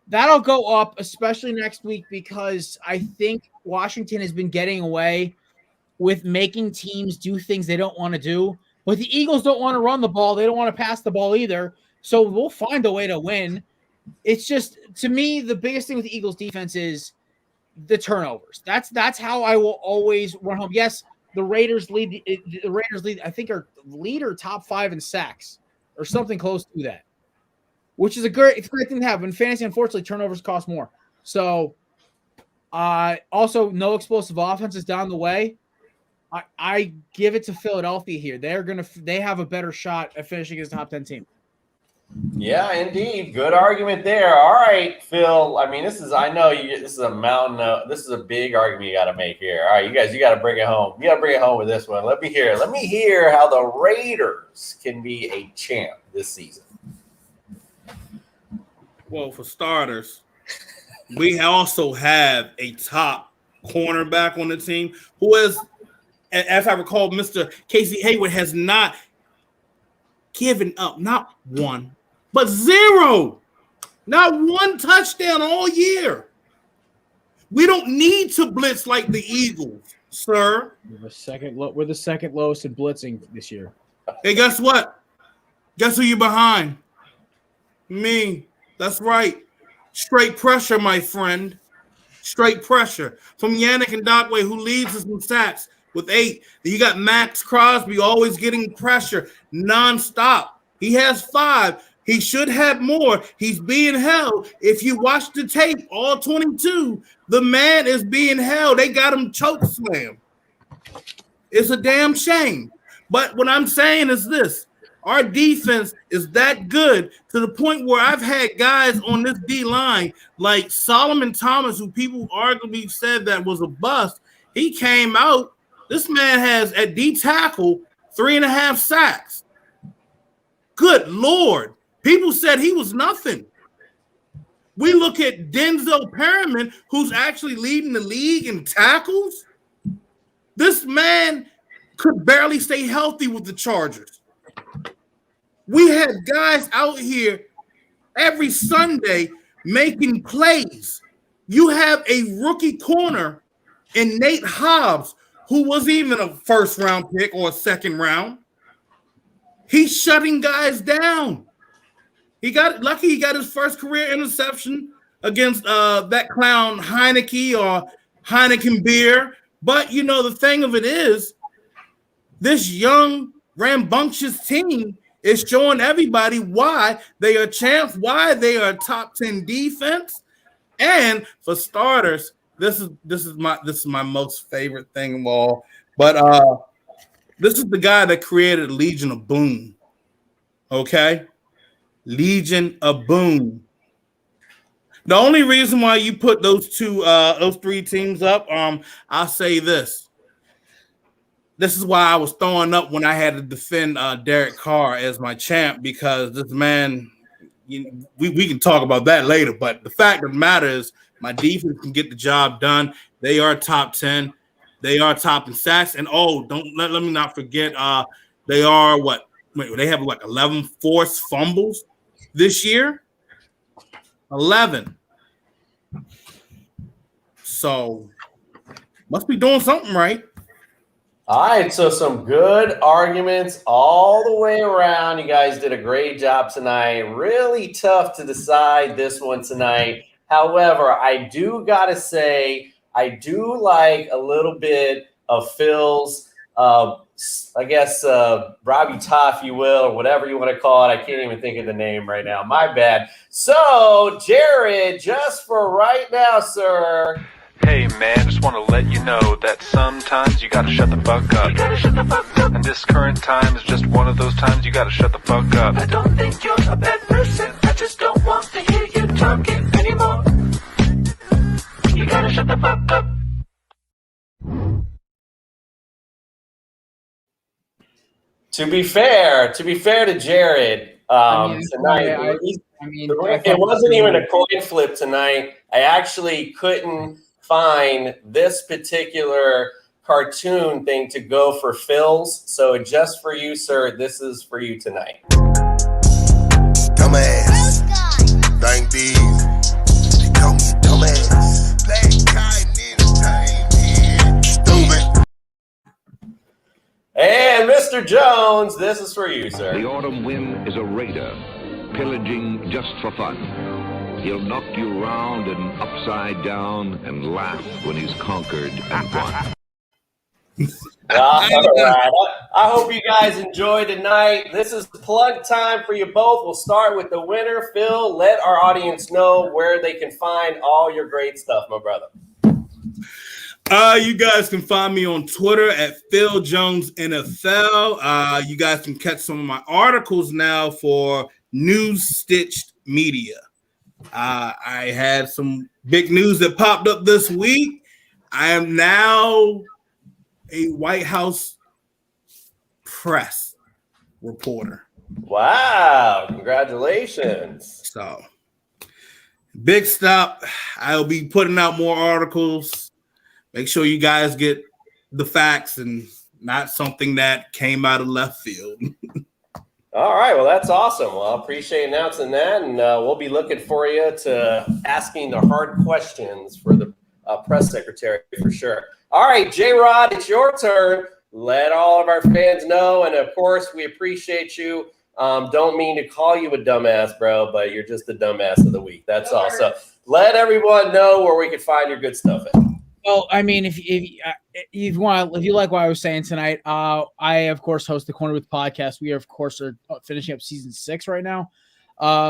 That'll go up, especially next week, because I think Washington has been getting away with making teams do things they don't want to do But the Eagles don't want to run the ball. They don't want to pass the ball either. So we'll find a way to win. It's just, to me, the biggest thing with the Eagles defense is the turnovers. That's how I will always run home. Yes, the Raiders lead. The Raiders lead. I think are leader top 5 in sacks or something close to that, which is a great thing to have. In fantasy, unfortunately, turnovers cost more. So, also no explosive offenses down the way. I give it to Philadelphia here. They have a better shot at finishing as a top 10 team. Yeah, indeed. Good argument there. All right, Phil. I mean, this is a mountain. This is a big argument you got to make here. All right, you guys, you got to bring it home. You got to bring it home with this one. Let me hear how the Raiders can be a champ this season. Well, for starters, we also have a top cornerback on the team who is, as I recall, Mr. Casey Hayward has not given up not one, but 0. Not one touchdown all year. We don't need to blitz like the Eagles, sir. We're the second lowest in blitzing this year. Hey, guess what? Guess who you behind? Me. That's right. Straight pressure, my friend. Straight pressure. From Yannick Ngakoue, who leads us in sacks with 8. Then you got Max Crosby always getting pressure nonstop. He has 5. He should have more. He's being held. If you watch the tape, all 22, the man is being held. They got him choke slam. It's a damn shame. But what I'm saying is this. Our defense is that good to the point where I've had guys on this D-line like Solomon Thomas, who people arguably said that was a bust. He came out. This man has, at D-tackle, 3.5 sacks. Good Lord. People said he was nothing. We look at Denzel Perriman, who's actually leading the league in tackles. This man could barely stay healthy with the Chargers. We had guys out here every Sunday making plays. You have a rookie corner in Nate Hobbs, who wasn't even a first-round pick or a second round. He's shutting guys down. He got his first career interception against that clown Heineke or Heineken beer. But, you know, the thing of it is, this young, rambunctious team is showing everybody why they are champs, why they are top 10 defense. And for starters, this is my most favorite thing of all. But this is the guy that created Legion of Boom. Okay? Legion of Boom. The only reason why you put those 3 teams up, I'll say this. This is why I was throwing up when I had to defend Derek Carr as my champ, because this man, we can talk about that later. But the fact of the matter is, my defense can get the job done. They are top 10. They are top in sacks. And let me not forget, they are they have 11 forced fumbles this year. 11. So must be doing something right. All right, so some good arguments all the way around. You guys did a great job tonight. Really tough to decide this one tonight. However, I do got to say, I do like a little bit of Phil's, I guess, Robbie Top, you will, or whatever you want to call it. I can't even think of the name right now. My bad. So, Jared, just for right now, sir. Hey man, just want to let you know that sometimes you gotta shut the fuck up. You gotta shut the fuck up. And this current time is just one of those times you gotta shut the fuck up. I don't think you're a bad person. I just don't want to hear you talking anymore. You gotta shut the fuck up. To be fair to Jared, tonight, it wasn't even a coin flip tonight. I actually couldn't find this particular cartoon thing to go for Phil's. So just for you, sir, this is for you tonight. Dumbass. Thank these. They call me dumbass. Black cotton entertainment. Stupid. And Mr. Mr. Jones, this is for you, sir. The autumn wind is a raider, pillaging just for fun. He'll knock you round and upside down and laugh when he's conquered and won. All right. I hope you guys enjoyed tonight. This is plug time for you both. We'll start with the winner. Phil, let our audience know where they can find all your great stuff, my brother. You guys can find me on Twitter at Phil Jones NFL. You guys can catch some of my articles now for News Stitched Media. I had some big news that popped up this week. I am now a White House press reporter. Wow, congratulations. So, big stop. I'll be putting out more articles. Make sure you guys get the facts and not something that came out of left field. All right, well, that's awesome. Well, I appreciate announcing that, and we'll be looking for you to asking the hard questions for the press secretary for sure. All right, J-Rod, it's your turn. Let all of our fans know, and of course, we appreciate you. Don't mean to call you a dumbass, bro, but you're just the dumbass of the week. That's all. So let everyone know where we can find your good stuff at. Well, I mean, if you like what I was saying tonight, I of course host the Corner Booth podcast. We of course are finishing up season 6 right now.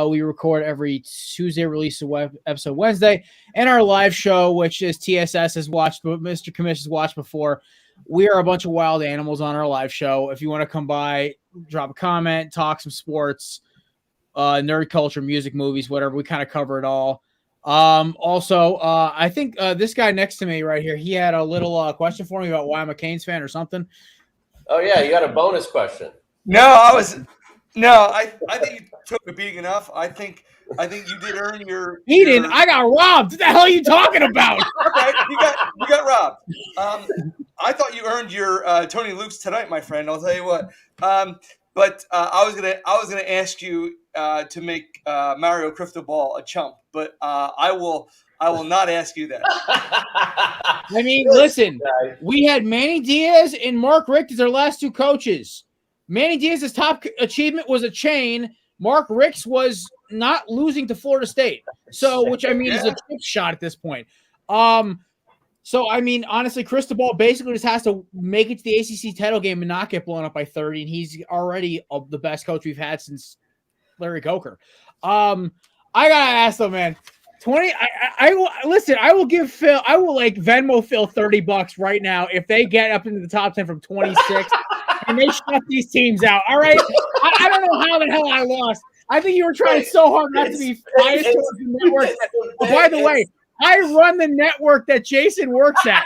We record every Tuesday, release a episode Wednesday, and our live show, which is TSS has watched, but Mr. Commish has watched before. We are a bunch of wild animals on our live show. If you want to come by, drop a comment, talk some sports, nerd culture, music, movies, whatever. We kind of cover it all. Also, I think this guy next to me right here, he had a little question for me about why I'm a Canes fan or something. Oh yeah, you got a bonus question. I think you took a beating enough. I think you did earn your. He didn't. I got robbed. What the hell are you talking about? Okay, you got robbed. I thought you earned your Tony Luke's tonight, my friend. I'll tell you what. But I was gonna ask you to make Mario Cristobal a chump, but I will not ask you that. I mean, listen, we had Manny Diaz and Mark Richt as our last 2 coaches. Manny Diaz's top achievement was a chain. Mark Richt's was not losing to Florida State. So, which I mean is a chip shot at this point. So, I mean, honestly, Cristobal basically just has to make it to the ACC title game and not get blown up by 30, and he's already the best coach we've had since Larry Coker. I gotta ask though, man. 20. I will listen. I will give Phil. I will like Venmo Phil $30 right now if they get up into the top 10 from 26 and they shut these teams out. All right. I don't know how the hell I lost. I think you were trying so hard not to be biased towards the network. By the way, I run the network that Jason works at.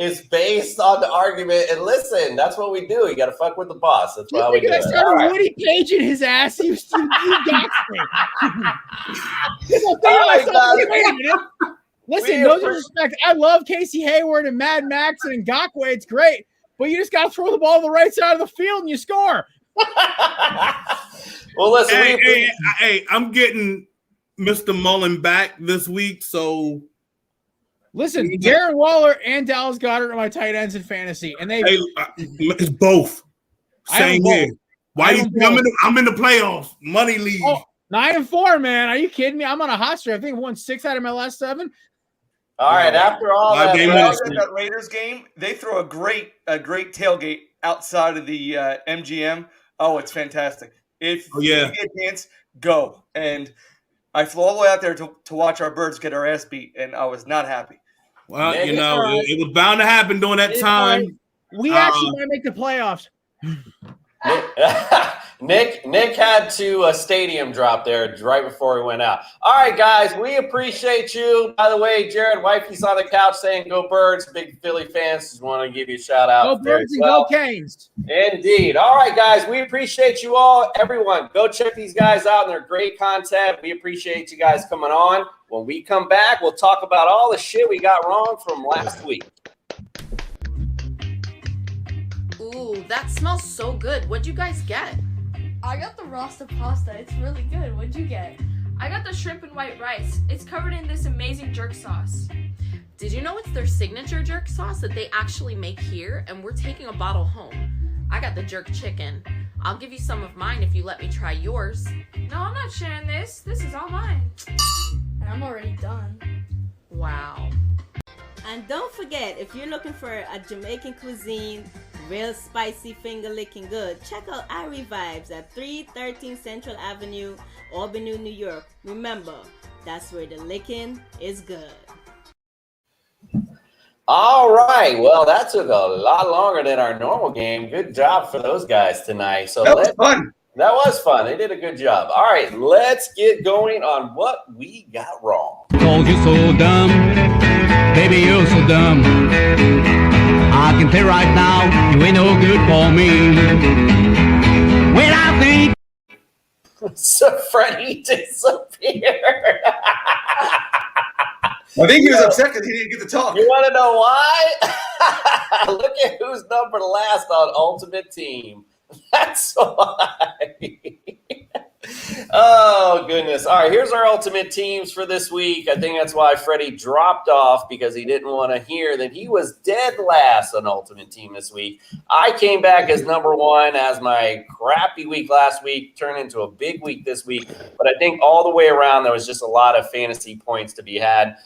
It's based on the argument. And listen, that's what we do. You got to fuck with the boss. That's why we do it. I started Woody Page in his ass. You got me. Listen, no disrespect. I love Casey Hayward and Mad Max and Ngakoue. It's great. But you just got to throw the ball to the right side of the field and you score. Well, listen. Hey, I'm getting Mr. Mullen back this week, so listen, Darren Waller and Dallas Goedert are my tight ends in fantasy, and it's both. Same here. Why you? I'm in the playoffs, money league. 9-4, man. Are you kidding me? I'm on a hot streak. I think I've won 6 out of my last 7. All right. After all that Raiders game, they throw a great tailgate outside of the MGM. Oh, it's fantastic. If you get a chance, go. And I flew all the way out there to watch our Birds get our ass beat, and I was not happy. Well, it was bound to happen during that time. We actually might make the playoffs. Nick had to stadium drop there right before he went out. All right, guys, we appreciate you. By the way, Jared Wifey's on the couch saying "Go Birds!" Big Philly fans. Just want to give you a shout out. Go Birds and go Canes. Indeed. All right, guys, we appreciate you all. Everyone, go check these guys out and their great content. We appreciate you guys coming on. When we come back, we'll talk about all the shit we got wrong from last week. Ooh, that smells so good. What'd you guys get? I got the Rasta pasta. It's really good. What'd you get? I got the shrimp and white rice. It's covered in this amazing jerk sauce. Did you know it's their signature jerk sauce that they actually make here? And we're taking a bottle home. I got the jerk chicken. I'll give you some of mine if you let me try yours. No, I'm not sharing this. This is all mine. And I'm already done. Wow. And don't forget, if you're looking for a Jamaican cuisine, real spicy finger licking good, check out Irie Vibes at 313 Central Avenue, Albany, New York. Remember, that's where the licking is good. All right. Well, that took a lot longer than our normal game. Good job for those guys tonight. So That was fun. That was fun. They did a good job. All right, let's get going on what we got wrong. Told you so dumb, baby, you're so dumb. I can tell right now, you ain't no good for me. When I think So Freddie disappeared. I think he was upset because he didn't get to talk. You want to know why? Look at who's number last on Ultimate Team. That's why. Oh, goodness. All right, here's our Ultimate Teams for this week. I think that's why Freddie dropped off, because he didn't want to hear that he was dead last on Ultimate Team this week. I came back as number one, as my crappy week last week turned into a big week this week. But I think all the way around, there was just a lot of fantasy points to be had.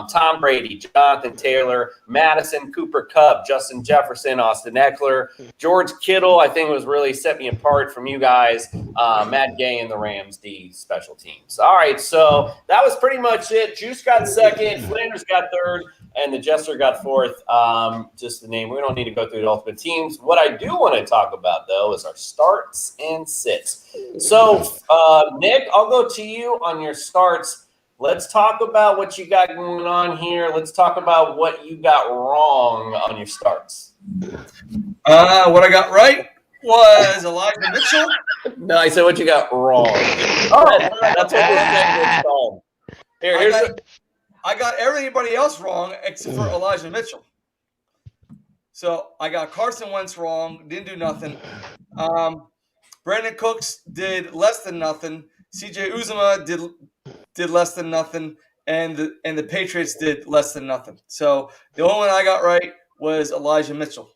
Tom Brady, Jonathan Taylor, Madison, Cooper Kupp, Justin Jefferson, Austin Eckler, George Kittle, I think was really set me apart from you guys, Matt Gay and the Rams D special teams. All right, so that was pretty much it. Juice got second, Flanders got third, and the Jester got fourth. Just the name. We don't need to go through the Ultimate Teams. What I do want to talk about, though, is our starts and sits. So, Nick, I'll go to you on your starts. Let's talk about what you got going on here. Let's talk about what you got wrong on your starts. What I got right was Elijah Mitchell. No, I said what you got wrong. Oh, that's what this called. I got everybody else wrong except for Elijah Mitchell. So I got Carson Wentz wrong, didn't do nothing. Brandon Cooks did less than nothing. CJ Uzomah did less than nothing, and the Patriots did less than nothing. So the only one I got right was Elijah Mitchell.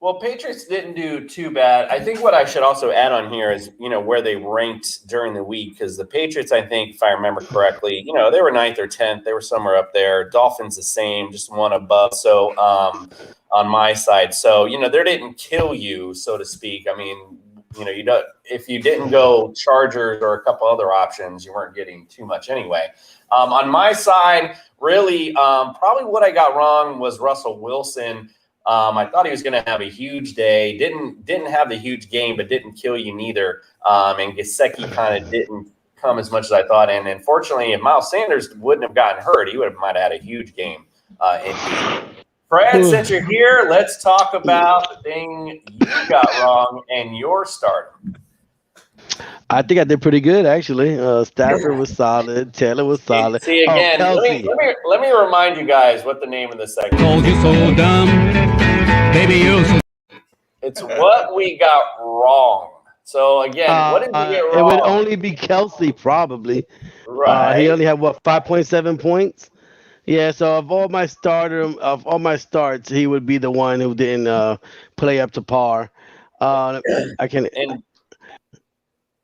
Well, Patriots didn't do too bad. I think what I should also add on here is, where they ranked during the week, because the Patriots, I think, if I remember correctly, they were 9th or 10th. They were somewhere up there. Dolphins the same, just one above. So on my side, so they didn't kill you, so to speak. I mean, you don't. If you didn't go Chargers or a couple other options, you weren't getting too much anyway. On my side, really, probably what I got wrong was Russell Wilson. I thought he was going to have a huge day. Didn't have the huge game, but didn't kill you neither. And Gesicki kind of didn't come as much as I thought. And unfortunately, if Miles Sanders wouldn't have gotten hurt, he might have had a huge game. Fred, since you're here, let's talk about the thing you got wrong and your starter. I think I did pretty good, actually. Stafford was solid. Taylor was solid. See, again, let me remind you guys what the name of the segment is. told you so dumb, baby, you're so. It's what we got wrong. So, again, what did you get wrong? It would only be Kelsey, probably. Right. He only had, 5.7 points? Yeah, so of all my starts, he would be the one who didn't play up to par.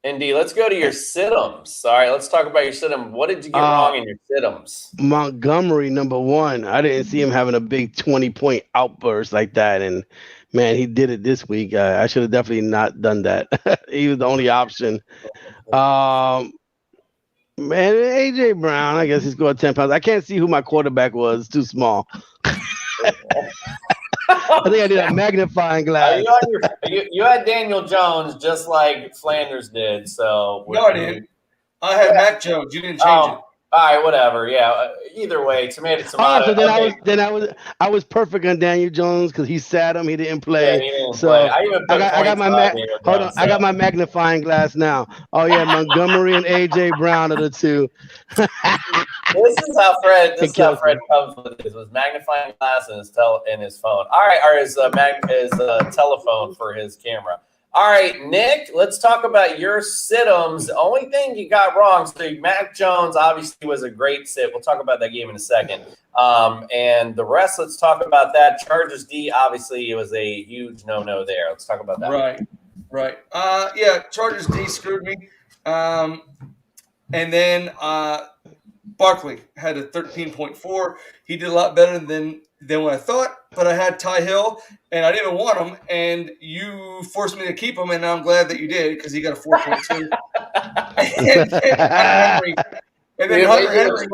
And D, let's go to your sit-ems. All right, let's talk about your sit-em. What did you get wrong in your sit-ems? Montgomery, number one. I didn't see him having a big 20-point outburst like that, and man, he did it this week. I should have definitely not done that. He was the only option. Man, AJ Brown, I guess he scored 10 pounds. I can't see who my quarterback was. It's too small. I think I need a magnifying glass. You had Daniel Jones just like Flanders did. So no, I didn't. I had Mac Jones. You didn't change it. All right, whatever. Yeah. Either way, tomato. So then I was perfect on Daniel Jones because he sat him. He didn't play. Yeah, he didn't so play. I got my I got my magnifying glass now. Oh yeah, Montgomery and AJ Brown are the two. This is how Fred comes with his magnifying glass and his phone. All right, or his telephone for his camera. All right, Nick, let's talk about your sit-ems. The only thing you got wrong, so Mac Jones obviously was a great sit. We'll talk about that game in a second. And the rest, let's talk about that. Chargers D, obviously, it was a huge no-no there. Let's talk about that. Right. Yeah, Chargers D screwed me. And then Barkley had a 13.4. He did a lot better than what I thought, but I had Ty Hill, and I didn't even want him, and you forced me to keep him, and I'm glad that you did because he got a 4.2. and then Hunter Henry.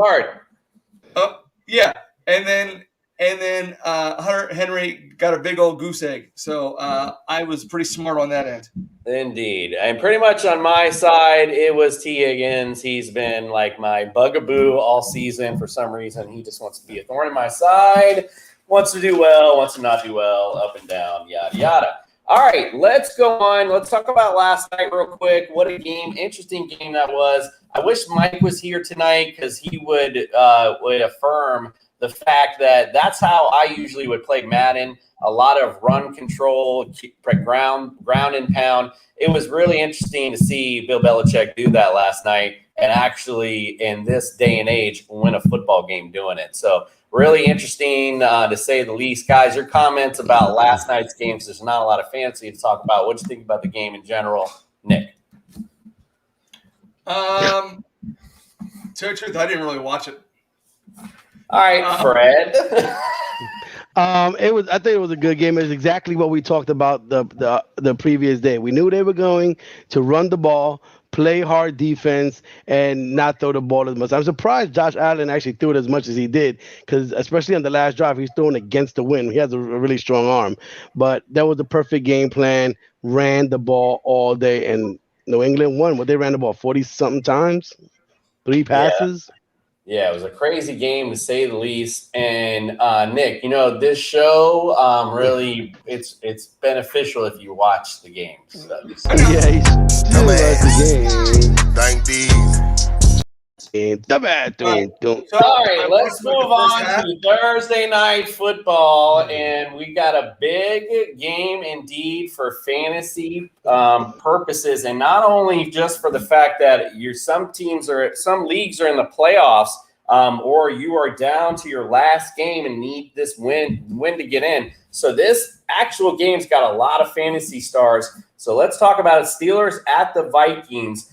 Yeah, and then Hunter Henry got a big old goose egg. So I was pretty smart on that end. Indeed. And pretty much on my side, it was T. Higgins. He's been like my bugaboo all season. For some reason, he just wants to be a thorn in my side, wants to do well, wants to not do well, up and down, yada, yada. All right, let's go on. Let's talk about last night real quick. What a game, interesting game that was. I wish Mike was here tonight because he would affirm the fact that that's how I usually would play Madden. A lot of run control, ground and pound. It was really interesting to see Bill Belichick do that last night and actually, in this day and age, win a football game doing it. So really interesting to say the least. Guys, your comments about last night's games, there's not a lot of fantasy to talk about. What do you think about the game in general, Nick? To tell you the truth, I didn't really watch it. All right, Fred. I think it was a good game. It was exactly what we talked about the previous day. We knew they were going to run the ball, play hard defense, and not throw the ball as much. I'm surprised Josh Allen actually threw it as much as he did, because especially on the last drive, he's throwing against the wind. He has a really strong arm. But that was the perfect game plan. Ran the ball all day, and New England won. They ran the ball 40-something times, 3 passes. Yeah, it was a crazy game to say the least. And Nick, this show really it's beneficial if you watch the games. So he still watch the game. Thank these. All right, let's move on to Thursday night football, and we got a big game indeed for fantasy purposes, and not only just for the fact that some leagues are in the playoffs, or you are down to your last game and need this win to get in. So this actual game's got a lot of fantasy stars. So let's talk about it. Steelers at the Vikings.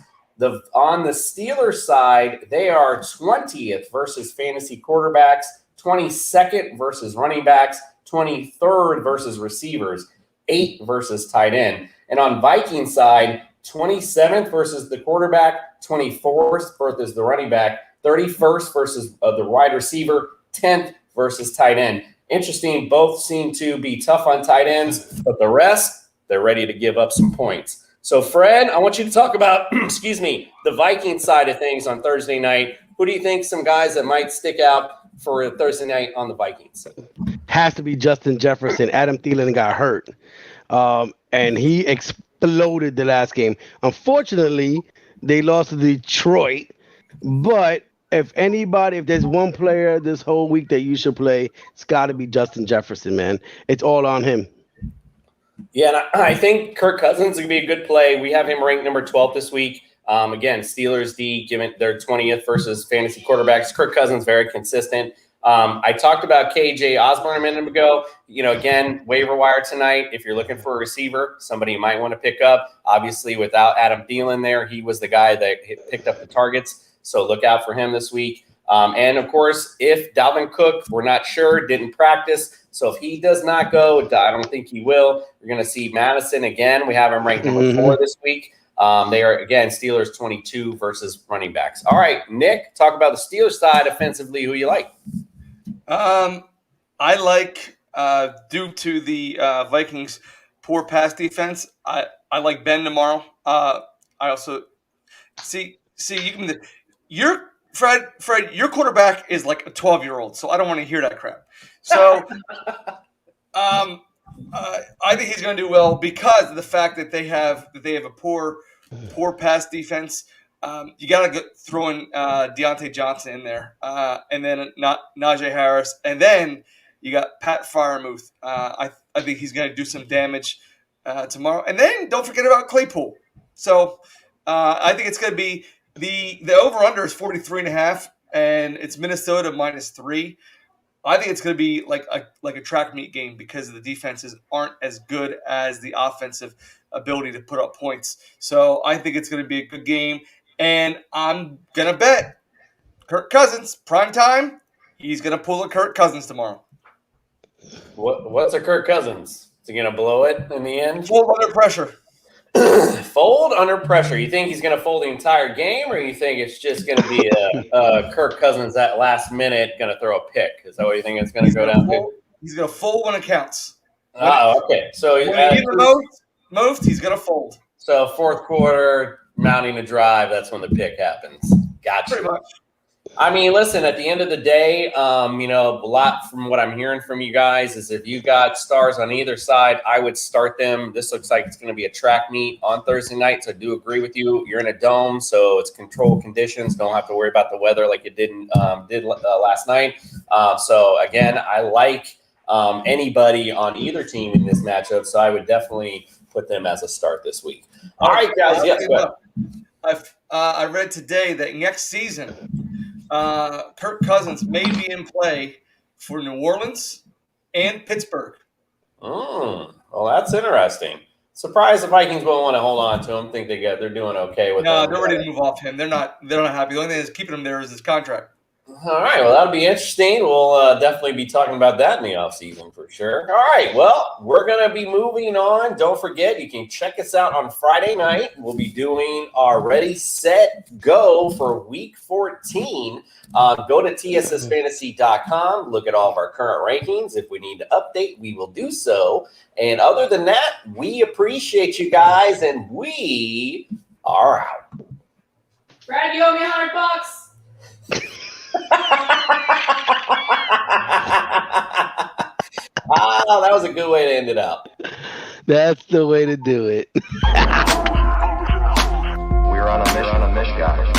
On the Steelers side, they are 20th versus fantasy quarterbacks, 22nd versus running backs, 23rd versus receivers, 8th versus tight end. And on Viking side, 27th versus the quarterback, 24th versus the running back, 31st versus the wide receiver, 10th versus tight end. Interesting, both seem to be tough on tight ends, but the rest, they're ready to give up some points. So, Fred, I want you to talk about, the Viking side of things on Thursday night. Who do you think some guys that might stick out for Thursday night on the Vikings? Has to be Justin Jefferson. Adam Thielen got hurt, and he exploded the last game. Unfortunately, they lost to Detroit, but if there's one player this whole week that you should play, it's got to be Justin Jefferson, man. It's all on him. Yeah, and I think Kirk Cousins is going to be a good play. We have him ranked number 12 this week. Again, Steelers D, given their 20th versus fantasy quarterbacks. Kirk Cousins, very consistent. I talked about KJ Osborne a minute ago. Again, waiver wire tonight. If you're looking for a receiver, somebody you might want to pick up. Obviously, without Adam Thielen there, he was the guy that picked up the targets. So look out for him this week. And, of course, if Dalvin Cook, we're not sure, didn't practice. So if he does not go, I don't think he will. You're going to see Madison again. We have him ranked number 4 this week. They are, again, Steelers 22 versus running backs. All right, Nick, talk about the Steelers side offensively. Who you like? I like, due to the Vikings' poor pass defense, I like Ben tomorrow. I also see Fred, your quarterback is like a 12-year-old, so I don't want to hear that crap. So I think he's going to do well because of the fact that they have a poor pass defense. You got to throw in Deontay Johnson in there, and then not Najee Harris, and then you got Pat Freiermuth. I think he's going to do some damage. tomorrow. And then don't forget about Claypool. So I think it's going to be the over-under is 43.5, and it's Minnesota -3. I think it's going to be like a track meet game because the defenses aren't as good as the offensive ability to put up points. So I think it's going to be a good game, and I'm going to bet Kirk Cousins, prime time, he's going to pull a Kirk Cousins tomorrow. What's a Kirk Cousins? Is he going to blow it in the end? Fold under pressure. Fold under pressure. You think he's going to fold the entire game, or you think it's just going to be a Kirk Cousins at last minute going to throw a pick? Is that what you think it's going to go down to? He's going to fold when it counts. Oh, okay. So when he needs the most, he's going to fold. So fourth quarter, mounting a drive, that's when the pick happens. Gotcha. Pretty much. I mean, listen, at the end of the day, a lot from what I'm hearing from you guys is if you got stars on either side, I would start them. This looks like it's going to be a track meet on Thursday night, so I do agree with you. You're in a dome, so it's controlled conditions. Don't have to worry about the weather like it did last night. So, again, I like anybody on either team in this matchup, so I would definitely put them as a start this week. All right, guys. Yes, go ahead. I read today that next season – Kirk Cousins may be in play for New Orleans and Pittsburgh. Well, that's interesting. Surprised the Vikings won't want to hold on to him. Think they're doing okay with him. No, they're ready to move off him. They're not happy. The only thing that's keeping him there is his contract. All right, well, that'll be interesting. We'll definitely be talking about that in the offseason for sure. All right, well, we're going to be moving on. Don't forget, you can check us out on Friday night. We'll be doing our Ready, Set, Go for Week 14. Go to tssfantasy.com. Look at all of our current rankings. If we need to update, we will do so. And other than that, we appreciate you guys, and we are out. Brad, you owe me $100. That was a good way to end it out. That's the way to do it. We're on a mission, guys.